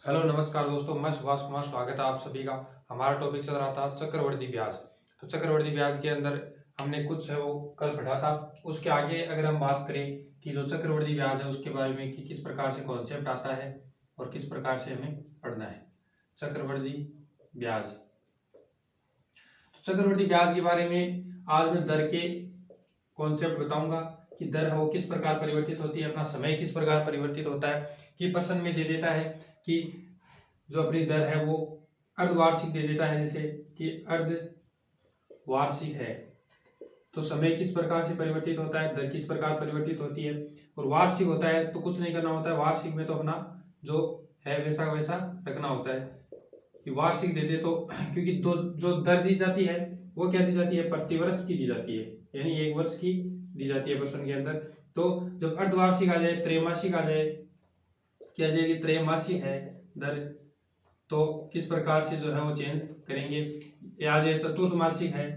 Hello नमस्कार दोस्तों, मैं सुभाष कुमार। स्वागत है आप सभी का। हमारा टॉपिक चल रहा था चक्रवृद्धि ब्याज। तो चक्रवृद्धि ब्याज के अंदर हमने कुछ है वो कल पढ़ा था। उसके आगे अगर हम बात करें कि जो चक्रवृद्धि ब्याज है उसके बारे में कि किस प्रकार से कॉन्सेप्ट आता है और किस प्रकार से हमें पढ़ना है। चक्रवृद्धि ब्याज, तो चक्रवृद्धि ब्याज के बारे में आज मैं दर के कॉन्सेप्ट बताऊंगा कि दर है वो किस प्रकार परिवर्तित होती है, अपना समय किस प्रकार परिवर्तित होता है। कि प्रश्न में दे देता है कि जो अपनी दर है वो अर्धवार्षिक दे देता है, जैसे कि अर्धवार्षिक है तो समय किस प्रकार से परिवर्तित होता है, दर किस प्रकार परिवर्तित होती है। और वार्षिक होता है तो कुछ नहीं करना होता है, वार्षिक में तो अपना जो है वैसा वैसा रखना होता है कि वार्षिक दे दे तो क्योंकि दो जो दर दी जाती है वो क्या दी जाती है, प्रतिवर्ष की दी जाती है, यानी एक वर्ष की दी जाती है प्रश्न के अंदर। तो जब अर्धवार्षिक आ जाए, त्रैमासिक आ जाए, क्या जाएगी त्रैमासिक है दर, तो किस प्रकार से जो है वो चेंज करेंगे। या जो चतुर्थमासिक है,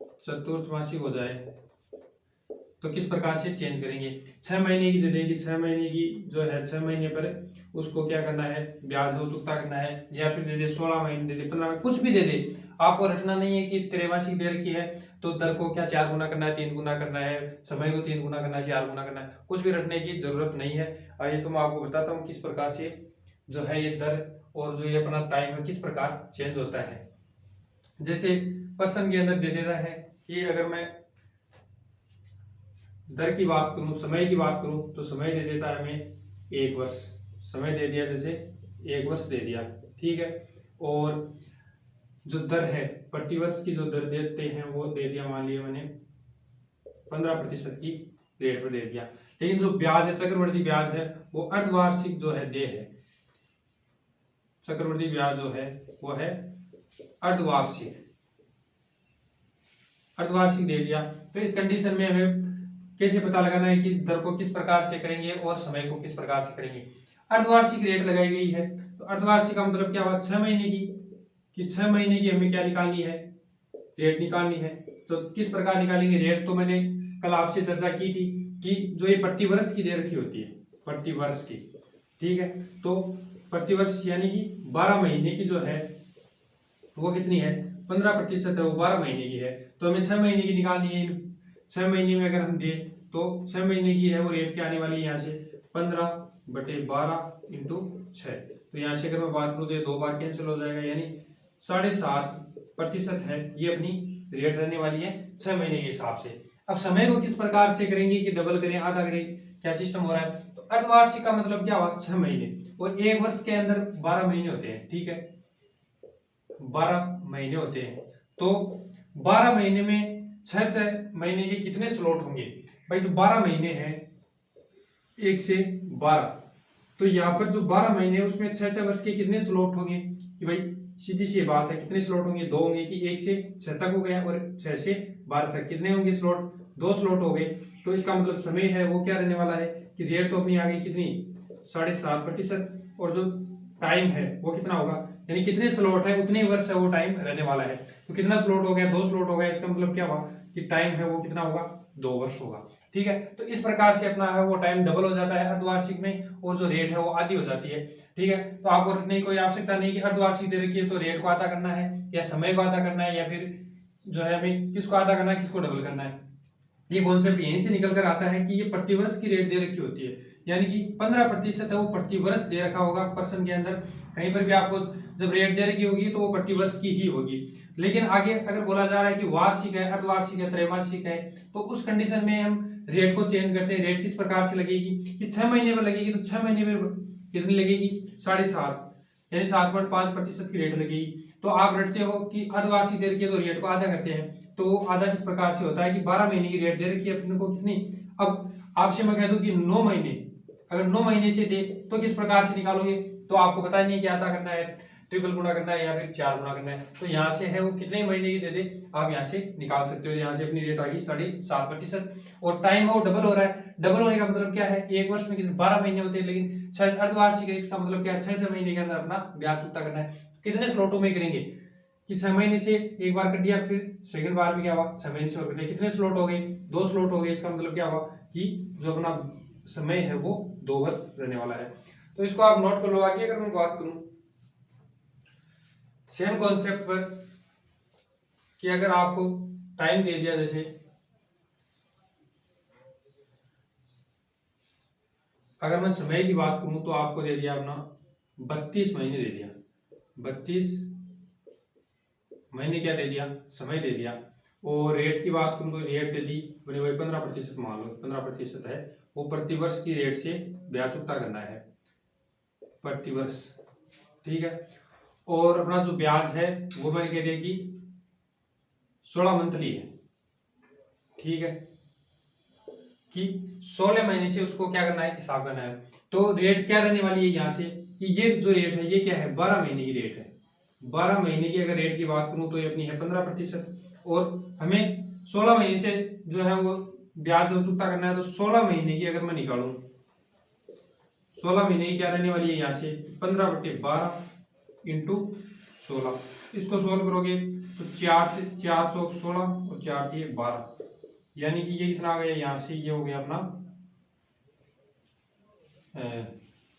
चतुर्थमासिक हो जाए तो किस प्रकार से चेंज करेंगे। 6 महीने की दे देगी, 6 महीने की जो है 6 महीने पर उसको क्या करना है, ब्याज वो चुकता करना है। या फिर दे दे 16 महीने, दे दे 15 कुछ भी दे दे, आपको रटना नहीं है कि त्रैमासिक दे रखी है तो दर को क्या 4 गुना करना है, 3 गुना करना है, समय को 3 गुना करना है, 4 गुना करना है, कुछ भी रटने की जरूरत नहीं है। आइए तो मैं आपको बताता हूँ किस प्रकार से जो है ये दर और जो ये अपना टाइम है किस प्रकार चेंज होता है। जैसे प्रश्न के अंदर दे देता है कि अगर मैं दर की बात करूं, समय की बात करूं तो समय दे देता है हमें 1 वर्ष, समय दे दिया, जैसे 1 वर्ष दे दिया, ठीक है। और जो दर है प्रतिवर्ष की जो दर देते हैं वो दे दिया, मान लिया मैंने 15% की रेट पर दे दिया। लेकिन जो ब्याज है चक्रवृद्धि ब्याज है वो अर्धवार्षिक जो है दे है, चक्रवृद्धि ब्याज जो है वो है अर्धवार्षिक, अर्धवार्षिक दे दिया। तो इस कंडीशन में हमें कैसे पता लगाना है कि दर को किस प्रकार से करेंगे और समय को किस प्रकार से करेंगे। अर्धवार्षिक रेट लगाई गई है तो अर्धवार्षिक का मतलब क्या हुआ, 6 महीने की, कि 6 महीने की हमें क्या निकालनी है, रेट निकालनी है। तो किस प्रकार निकालेंगे रेट, तो मैंने कल आपसे चर्चा की थी कि जो ये प्रतिवर्ष की दे रखी होती है, प्रतिवर्ष की, ठीक है। तो प्रतिवर्ष यानी कि 12 महीने की जो है वो कितनी है, 15% है, वो 12 महीने की है। तो हमें 6 महीने की निकालनी है। 6 महीने में अगर हम दे तो 6 महीने की है वो रेट क्या आने वाली है, यहाँ से 15/12 × 6। तो यहाँ से अगर मैं बात करूँ तो ये 2 बार कैंसिल हो जाएगा, यानी 7.5% है ये अपनी रेट रहने वाली है 6 महीने के हिसाब से। अब समय को किस प्रकार से करेंगे कि डबल करें, आधा करें, क्या सिस्टम हो रहा है। तो अर्धवार्षिक का मतलब क्या हुआ, 6 महीने, और एक वर्ष के अंदर 12 महीने होते हैं, ठीक है, 12 महीने होते हैं। तो 12 महीने में 6 महीने के कितने स्लॉट होंगे भाई, जो 12 महीने हैं 1 से 12, तो यहाँ पर जो 12 महीने उसमें 6 वर्ष के कितने स्लॉट होंगे, कि भाई सीधी सी बात है कितने स्लॉट होंगे, 2 होंगे, कि 1 से 6 तक हो गया और 6 से 12 तक कितने होंगे स्लॉट, 2 स्लॉट हो गए। तो इसका मतलब समय है वो क्या रहने वाला है कि रेट तो अपनी आ गई कितनी, 7.5%, और जो टाइम है वो कितना होगा, यानी कितने स्लॉट है उतने वर्ष है वो टाइम रहने वाला है। तो कितना स्लॉट हो गया, 2 स्लॉट हो गया, इसका मतलब क्या हुआ कि टाइम है वो कितना होगा, 2 वर्ष होगा, ठीक है। तो इस प्रकार से अपना है वो टाइम डबल हो जाता है अर्धवार्षिक में, और जो रेट है वो आधी हो जाती है, ठीक है। तो आपको रखने की कोई आवश्यकता नहीं कि अर्धवार्षिक दे रखी है तो रेट को आधा करना है या समय को आधा करना है, या फिर जो है हमें किसको आधा करना है, किसको डबल करना है। ये कॉन्सेप्ट यहीं से निकल कर आता है कि ये प्रतिवर्ष की रेट दे रखी होती है, यानी कि 15% है वो प्रतिवर्ष दे रखा होगा प्रश्न के अंदर। कहीं पर भी आपको जब रेट दे रखी होगी तो वो प्रतिवर्ष की ही होगी। लेकिन आगे अगर बोला जा रहा है कि वार्षिक है, अर्धवार्षिक है, त्रैमासिक है, तो उस कंडीशन में हम रेट को चेंज करते हैं। रेट किस प्रकार से लगेगी कि 6 महीने में लगेगी, तो 6 महीने में कितनी लगेगी, 7.5, यानी 7.5% की रेट लगेगी। तो आप रटते हो कि अर्धवार्षिक दे रखी है तो रेट को आधा करते हैं, तो वो आधा किस प्रकार से होता है कि 12 महीने की रेट दे रखी है अपने को कितनी। अब आपसे मैं कह दूं कि 9 महीने, अगर 9 महीने से दे तो किस प्रकार से निकालोगे, तो आपको पता नहीं है कि आधा करना है, ट्रिपल गुना करना है, या फिर 4 गुना करना है। तो यहाँ से है वो कितने महीने की दे दे आप यहाँ से निकाल सकते हो। यहाँ से अपनी रेट आ गई 7.5%, और टाइम वो डबल हो रहा है। डबल होने का मतलब क्या है, एक वर्ष में कितने 12 महीने होते हैं, लेकिन 6 अर्धवार्षिक है, इसका मतलब क्या है 6 महीने के अंदर अपना ब्याज चुकता करना है। कितने स्लॉटों में करेंगे कि 6 महीने से एक बार कर दिया, फिर सेकंड बार में क्या हुआ 6 महीने से और कर दिया, कितने स्लॉट हो गए, 2 स्लॉट हो गए। इसका मतलब क्या हुआ कि जो अपना समय है वो 2 वर्ष रहने वाला है। तो इसको आप नोट कर लो। आगे अगर मैं बात करूं सेम कॉन्सेप्ट पर कि अगर आपको टाइम दे दिया, जैसे अगर मैं समय की बात करूं तो आपको दे दिया अपना 32 महीने दे दिया, 32 महीने क्या दे दिया, समय दे दिया। और रेट की बात करूं तो रेट दे दी बनी वही 15% मान लो, 15% है वो प्रतिवर्ष की रेट से ब्याज चुकता करना है प्रतिवर्ष, ठीक है। और अपना जो ब्याज है वो मैंने कह दिया कि 16 मंथली है, ठीक है, कि 16 महीने से उसको क्या करना है, हिसाब करना है। तो रेट क्या रहने वाली है यहाँ से कि ये जो रेट है ये क्या है, 12 महीने की रेट है। 12 महीने की अगर रेट की बात करूं तो ये अपनी है 15%, और हमें 16 महीने से जो है वो ब्याज चुकता करना है। तो 16 महीने की अगर मैं निकालूं, 16 महीने की क्या रहने वाली है यहाँ से 15/12 इंटू 16, इसको सोल्व करोगे तो 4 चौक 16 और 4 दिए 12, यानी कि ये कितना आ गया यहाँ से, ये हो गया अपना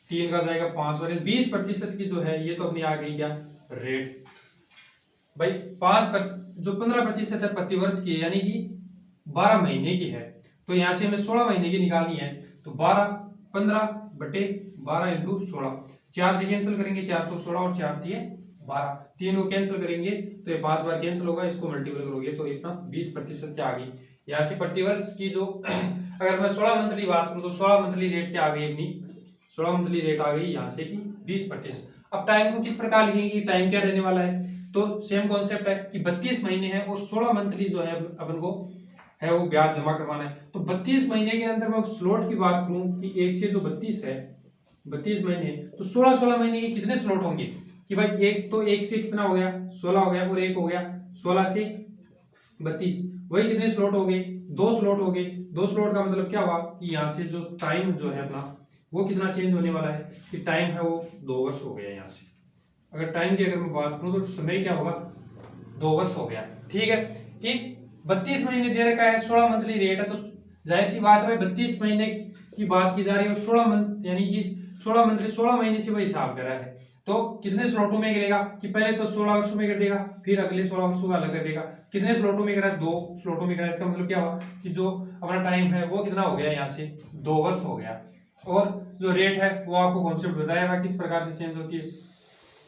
3 का जाएगा 5 और 20% की जो है ये तो अपनी आ गई क्या रेट भाई। 5 जो 15% है प्रतिवर्ष की, यानी कि 12 महीने की है। तो यहाँ से हमें 16 महीने की निकालनी है, तो 15/12 इंटू 16, 4 से कैंसिल करेंगे, 4 16 और 4 दिए 12, 3 को कैंसिल करेंगे तो ये 5 बार कैंसिल होगा, इसको मल्टीपल करोगे तो इतना 20% क्या आ गई यहाँ से प्रतिवर्ष की। जो अगर मैं 16 मंथली बात करूं तो 16 मंथली रेट क्या आ गई अपनी, 16 मंथली रेट आ गई यहाँ से कि 20%। अब टाइम को किस प्रकार लिखेंगे, टाइम क्या रहने वाला है, तो सेम कॉन्सेप्ट है कि 32 महीने है और 16 मंथली जो है अपन को है वो ब्याज जमा करवाना है। तो 32 महीने के अंदर मैं स्लॉट की बात करूं कि 1 से जो 32 है, 32 महीने, तो 16 महीने के कितने स्लॉट होंगे कि भाई एक तो 1 से कितना हो गया 16 हो गया, और एक हो गया 16 से 32, वही कितने स्लॉट हो गए 2 स्लॉट हो गए। 2 स्लॉट का मतलब क्या हुआ कि यहाँ से जो टाइम जो है अपना वो कितना चेंज होने वाला है कि टाइम है वो 2 वर्ष हो गया यहाँ से। अगर टाइम की अगर मैं बात करूं तो समय क्या होगा 2 वर्ष हो गया, ठीक है। कि 32 महीने दे रखा है, 16 मंथली रेट है, तो जाहिर सी बात है 32 महीने की बात की जा रही है और 16 मंथ यानी कि 16 मंथली 16 महीने से वही हिसाब कर रहा है। तो कितने स्लॉटों में गिरेगा कि पहले तो 16 वर्षों में कर देगा, फिर अगले 16 वर्षों का अलग कर देगा। कितने स्लॉटों में करा, 2 स्लॉटों में करा। इसका मतलब क्या हुआ कि जो अपना टाइम है वो कितना हो गया यहाँ से 2 वर्ष हो गया। और जो रेट है वो आपको कॉन्सेप्ट बताया किस प्रकार से चेंज होती है।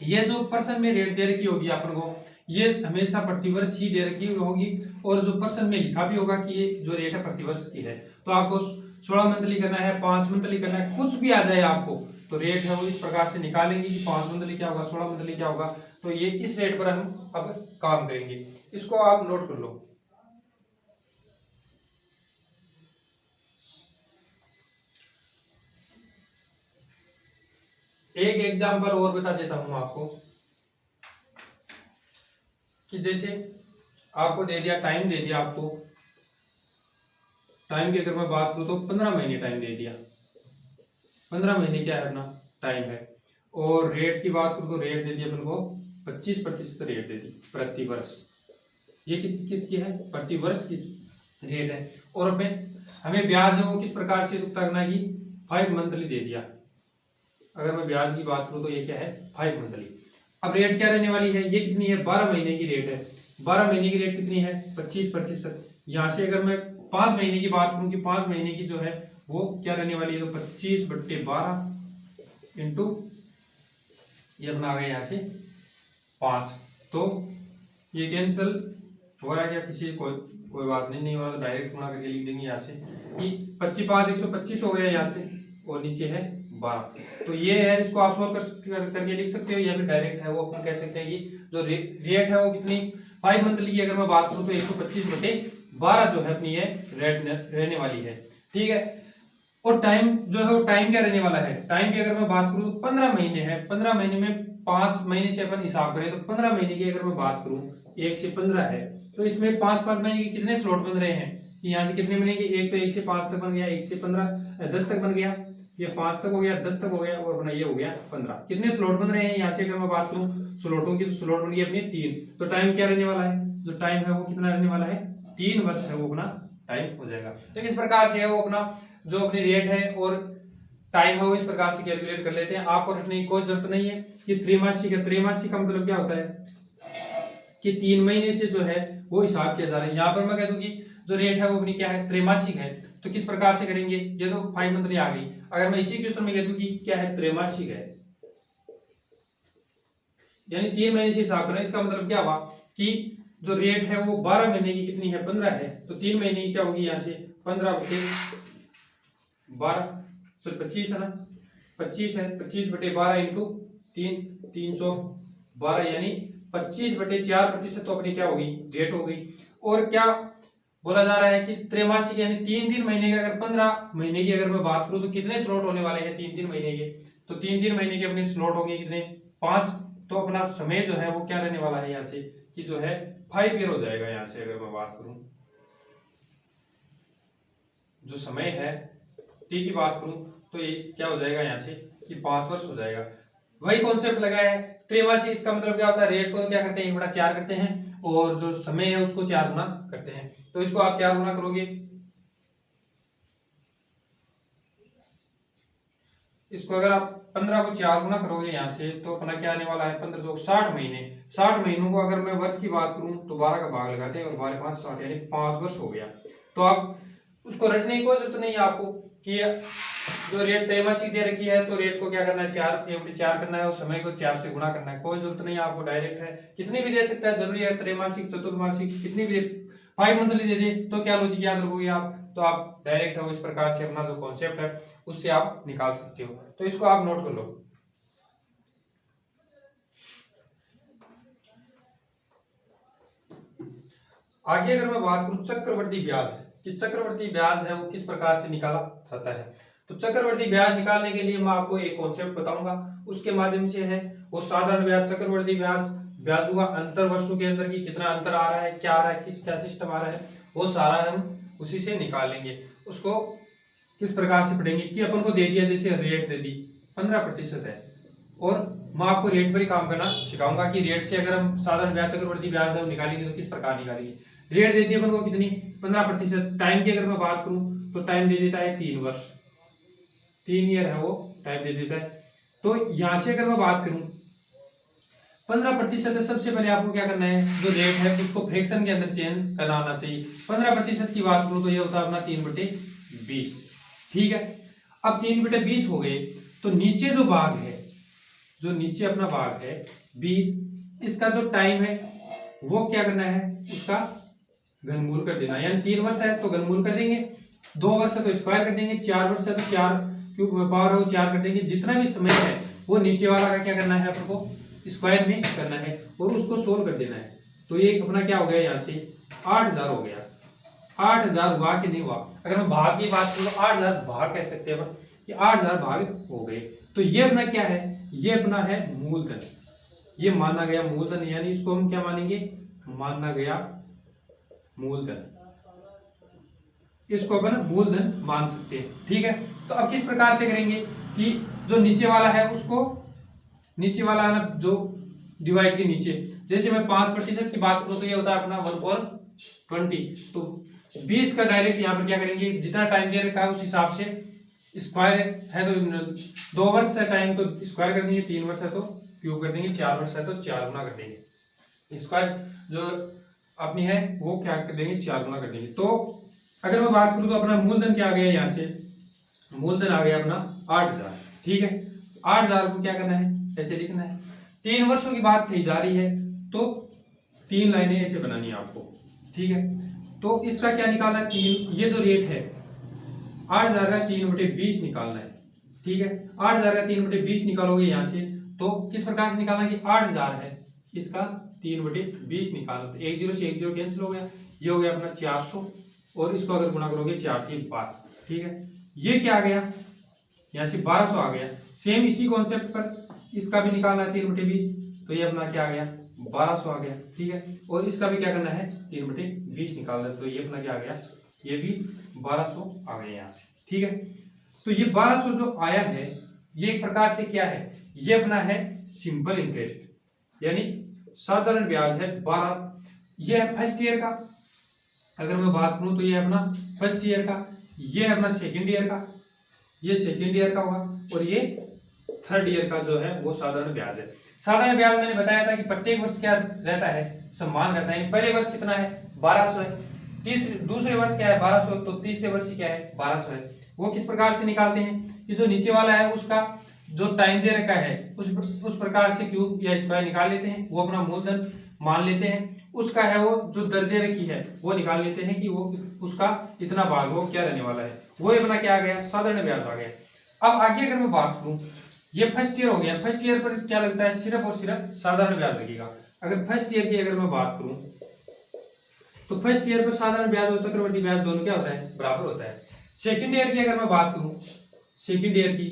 ये जो पर्सन में रेट दे रखी होगी अपन को, ये हमेशा प्रतिवर्ष ही दे रखी होगी, और जो पर्सन में लिखा भी होगा कि ये जो रेट है प्रतिवर्ष की है। तो आपको 16 मंथली करना है, 5 मंथली करना है, कुछ भी आ जाए आपको, तो रेट है वो इस प्रकार से निकालेंगे कि 5 मंथली क्या होगा 16 मंथली क्या होगा। तो ये इस रेट पर हम अब काम करेंगे, इसको आप नोट कर लो। एक एग्जांपल और बता देता हूं आपको कि जैसे आपको दे दिया टाइम, दे दिया आपको टाइम की अगर मैं बात करूं तो 15 महीने टाइम दे दिया, 15 महीने क्या है अपना टाइम है। और रेट की बात करूं तो रेट दे दी अपन को 25% रेट दे दी प्रति वर्ष। ये किसकी है, प्रति वर्ष की रेट है। और हमें ब्याज है वो किस प्रकार से चुकता करना है, 5 मंथली दे दिया। अगर मैं ब्याज की बात करूं तो ये क्या है 5 मंथली। अब रेट क्या रहने वाली है, ये कितनी है 12 महीने की रेट है। 12 महीने की रेट कितनी है 25%। यहाँ से अगर मैं 5 महीने की बात करूं कि 5 महीने की जो है वो क्या रहने वाली है, तो 25/12 इंटू ये बना गया यहाँ से 5। तो ये कैंसिल हो रहा है क्या, किसी कोई बात नहीं हो रहा, तो डायरेक्ट गुणा करके लिख देंगे यहाँ से कि 25 5 125 हो गया यहाँ से, और नीचे है 12। तो ये है, इसको आप सोल्व करके लिख सकते हो, या फिर डायरेक्ट है वो अपन कह सकते हैं कि जो रेट है वो कितनी 5 मंथली की अगर मैं बात करूं तो 125/12 जो है अपनी ये रेट रहने वाली है, ठीक है। और टाइम जो है वो टाइम क्या रहने वाला है, टाइम की अगर मैं बात करूं तो 15 महीने है। 15 महीने में 5 महीने से अपन हिसाब करें तो 15 महीने की अगर मैं बात करूं 1 से 15 है, तो इसमें 5 महीने के कितने स्लॉट बन रहे हैं कि यहाँ से कितने बनेंगे, एक तो 1 से 5 तक बन गया, 1 से 15 10 तक बन गया, ये 5 तक हो गया, 10 तक हो गया, और अपना ये हो गया 15। कितने स्लॉट बन रहे हैं यहाँ से अगर मैं बात करूं स्लॉटों की, तो स्लॉट बन गई अपनी 3। तो टाइम क्या रहने वाला है, जो टाइम है वो कितना रहने वाला है 3 वर्ष है वो अपना टाइम हो जाएगा। तो इस प्रकार से है वो अपना जो अपनी रेट है और टाइम है वो इस प्रकार से कैलकुलेट कर लेते हैं, आपको रटने की कोई जरूरत नहीं है। ये त्रैमासिक है, त्रैमासिक का मतलब क्या होता है कि 3 महीने से जो है वो हिसाब किया जा रहा है। यहाँ पर मैं कह दूं कि जो रेट है वो अपनी क्या है, त्रैमासिक है। तो किस प्रकार से करेंगे, ये तो 5 मंथली आ गई, अगर मैं इसी क्वेश्चन में कह दूं कि क्या है, त्रैमासिक है, यानी 3 महीने से हिसाब करना, इसका मतलब क्या हुआ कि जो रेट है वो 12 महीने की कितनी है, 15 है। तो 3 महीने की क्या होगी, यहाँ से 15/12, सॉरी 25 है ना, 25 है, 25/12 इंटू 3, 312, यानी 25/4% तो अपनी क्या होगी, रेट हो गई। और क्या बोला जा रहा है कि त्रैमासिक यानी 3 महीने के, अगर 15 महीने की अगर मैं बात करूं तो कितने स्लॉट होने वाले हैं 3 महीने के, तो 3 महीने के अपने स्लॉट होंगे कितने, 5। तो अपना समय जो है वो क्या रहने वाला है यहाँ से कि जो है 5 ईयर हो जाएगा। यहाँ से अगर मैं बात करूं, जो समय है टी की बात करूं तो ये क्या हो जाएगा यहाँ से कि 5 वर्ष हो जाएगा। वही कॉन्सेप्ट लगा है त्रैमासिक, इसका मतलब क्या होता है, रेट को तो क्या करते हैं 1/4 करते हैं और जो समय है उसको 4 गुना करते हैं। तो इसको आप 4 गुना करोगे, इसको अगर आप 15 को 4 गुना करोगे यहाँ से तो अपना क्या आने वाला है 15 60 महीने। 60 महीनों को अगर मैं वर्ष की बात करूं तो 12 का भाग लगाते हैं और 12 5 60 यानी 5 वर्ष हो गया। तो आप उसको रटने की कोई जरूरत नहीं है आपको कि जो रेट त्रैमासिक दे रखी है तो रेट को क्या करना है 4 करना है और समय को 4 से गुणा करना है, कोई जरूरत नहीं है आपको, डायरेक्ट है, कितनी भी दे सकता है, जरूरी है त्रैमासिक चतुर्मासिक कितनी भी 5 मंथली दे दे तो क्या लॉजिक याद रखोगे आप, तो आप डायरेक्ट हो इस प्रकार से अपना जो कॉन्सेप्ट है उससे आप निकाल सकते हो। तो इसको आप नोट कर लो। आगे अगर मैं बात करूं चक्रवर्ती ब्याज कि चक्रवर्ती ब्याज है वो किस प्रकार से निकाला जाता है, तो चक्रवर्ती ब्याज निकालने के लिए मैं आपको एक कॉन्सेप्ट बताऊंगा, उसके माध्यम से है वो साधारण ब्याज, चक्रवर्ती ब्याज, ब्याजों का अंतर वर्षों के अंदर की कितना अंतर आ रहा है, क्या आ रहा है, किस क्या सिस्टम आ रहा है, वो सारा हम उसी से निकालेंगे। उसको किस प्रकार से पढ़ेंगे कि अपन को दे दिया, जैसे रेट दे दी 15% है और मैं आपको रेट पर ही काम करना सिखाऊंगा कि रेट से अगर हम साधारण ब्याज चक्रवर्ती ब्याज है वो निकालेंगे तो किस प्रकार निकालेंगे। रेट देती है अपन को कितनी 15%, टाइम की अगर मैं बात करूं तो टाइम दे देता है 3 वर्ष, 3 ईयर है वो टाइम दे देता है। तो यहां से अगर मैं बात करूं 15% है, सबसे पहले आपको क्या करना है, जो रेट है उसको फ्रैक्शन के अंदर चेंज करना आना चाहिए। 15% की बात करूं तो ये होता है अपना 3/20, ठीक है। अब 3/20 हो गए तो नीचे जो भाग है, जो नीचे अपना भाग है 20, इसका जो टाइम है वो क्या करना है, उसका घनमूल कर देना, यानी 3 वर्ष है तो घनमूल कर देंगे, 2 वर्ष है तो स्क्वायर कर देंगे, 4 वर्ष है तो 4 क्यूब पावर हो 4 कर देंगे, जितना भी समय है वो नीचे वाला का क्या करना है अपन को स्क्वायर में करना है और उसको सोल्व कर देना है। तो ये अपना क्या हो गया, यहाँ से 8000 हो गया। 8000 हुआ कि नहीं हुआ, अगर मैं भाग की बात करूं तो 8000 भाग कह सकते हैं कि 8000 भाग हो गए। तो ये अपना क्या है, ये अपना है मूलधन, ये माना गया मूलधन, यानी इसको हम क्या मानेंगे, माना गया मूलधन, इसको अपन मूलधन मान सकते हैं, ठीक है। तो अब किस प्रकार से करेंगे कि जो नीचे वाला है उसको, नीचे वाला है ना जो डिवाइड के नीचे, जैसे मैं 5% की बात करूं तो ये होता है अपना 1/20, तो 20 का डायरेक्ट यहाँ पर क्या करेंगे, जितना टाइम दे रखा है उस हिसाब से स्क्वायर है तो 2 वर्ष है टाइम तो स्क्वायर कर देंगे, 3 वर्ष है तो क्यूब कर देंगे, 4 वर्ष है तो 4 गुना कर देंगे, स्क्वायर जो अपनी है वो क्या कर देंगे 4 गुना कर देंगे। तो अगर मैं बात करूं तो अपना मूलधन क्या आ गया, यहाँ से मूलधन आ गया अपना 8000, ठीक है। 8000 को क्या करना है, ऐसे लिखना है, 3 वर्षों की बात कही जा रही है तो 3 लाइनें ऐसे बनानी है आपको, ठीक है। तो इसका क्या निकालना है, 3, ये जो रेट है 8000 का 3/20 निकालना है, ठीक है। 8000 का 3/20 निकालोगे यहाँ से तो किस प्रकार से निकालना है कि 8000 है इसका 3/20 निकालना, तो 1 0 से 1 0 कैंसिल हो गया, ये हो गया अपना 400 और इसको अगर गुणा करोगे 4 की बात, ठीक है। ये क्या आ गया, यहाँ से 1200 आ गया। सेम इसी कॉन्सेप्ट पर इसका भी निकालना है 3/20, तो ये अपना क्या आ गया 1200 आ गया, ठीक है। और इसका भी क्या करना है 3/20 निकालना है, तो ये अपना क्या आ गया, ये भी 1200 आ गया यहाँ से, ठीक है। तो ये 1200 जो आया है ये एक प्रकार से क्या है, ये अपना है सिंपल इंटरेस्ट, यानी साधारण ब्याज है 12, ये है फर्स्ट ईयर का, अगर मैं बात करूं तो ये अपना फर्स्ट ईयर का, ये है अपना सेकेंड ईयर का, ये सेकेंड ईयर का होगा और ये थर्ड ईयर का जो है वो साधारण ब्याज है। साधारण ब्याज मैंने बताया था कि प्रत्येक वर्ष क्या रहता है, समान रहता है। पहले वर्ष कितना है 1200 है, दूसरे वर्ष क्या है 1200, तो तीसरे वर्ष क्या है 1200 है। वो किस प्रकार से निकालते हैं कि जो नीचे वाला है उसका जो टाइम दे रखा है उस प्रकार से क्यूब या स्क्वायर निकाल लेते हैं, वो अपना मूलधन मान लेते हैं, उसका है वो जो दर दे रखी है वो निकाल लेते हैं कि वो उसका इतना भाग वो क्या रहने वाला है, वो अपना क्या आ गया साधारण ब्याज आ गया। अब आगे अगर मैं बात करूं, ये फर्स्ट ईयर हो गया, फर्स्ट ईयर पर क्या लगता है सिर्फ और सिर्फ साधारण ब्याज लगेगा। अगर फर्स्ट ईयर की अगर मैं बात करूं तो फर्स्ट ईयर पर साधारण ब्याज और चक्रवर्ती ब्याज दोनों क्या होता है बराबर होता है। सेकंड ईयर की अगर मैं बात करूं सेकंड ईयर की,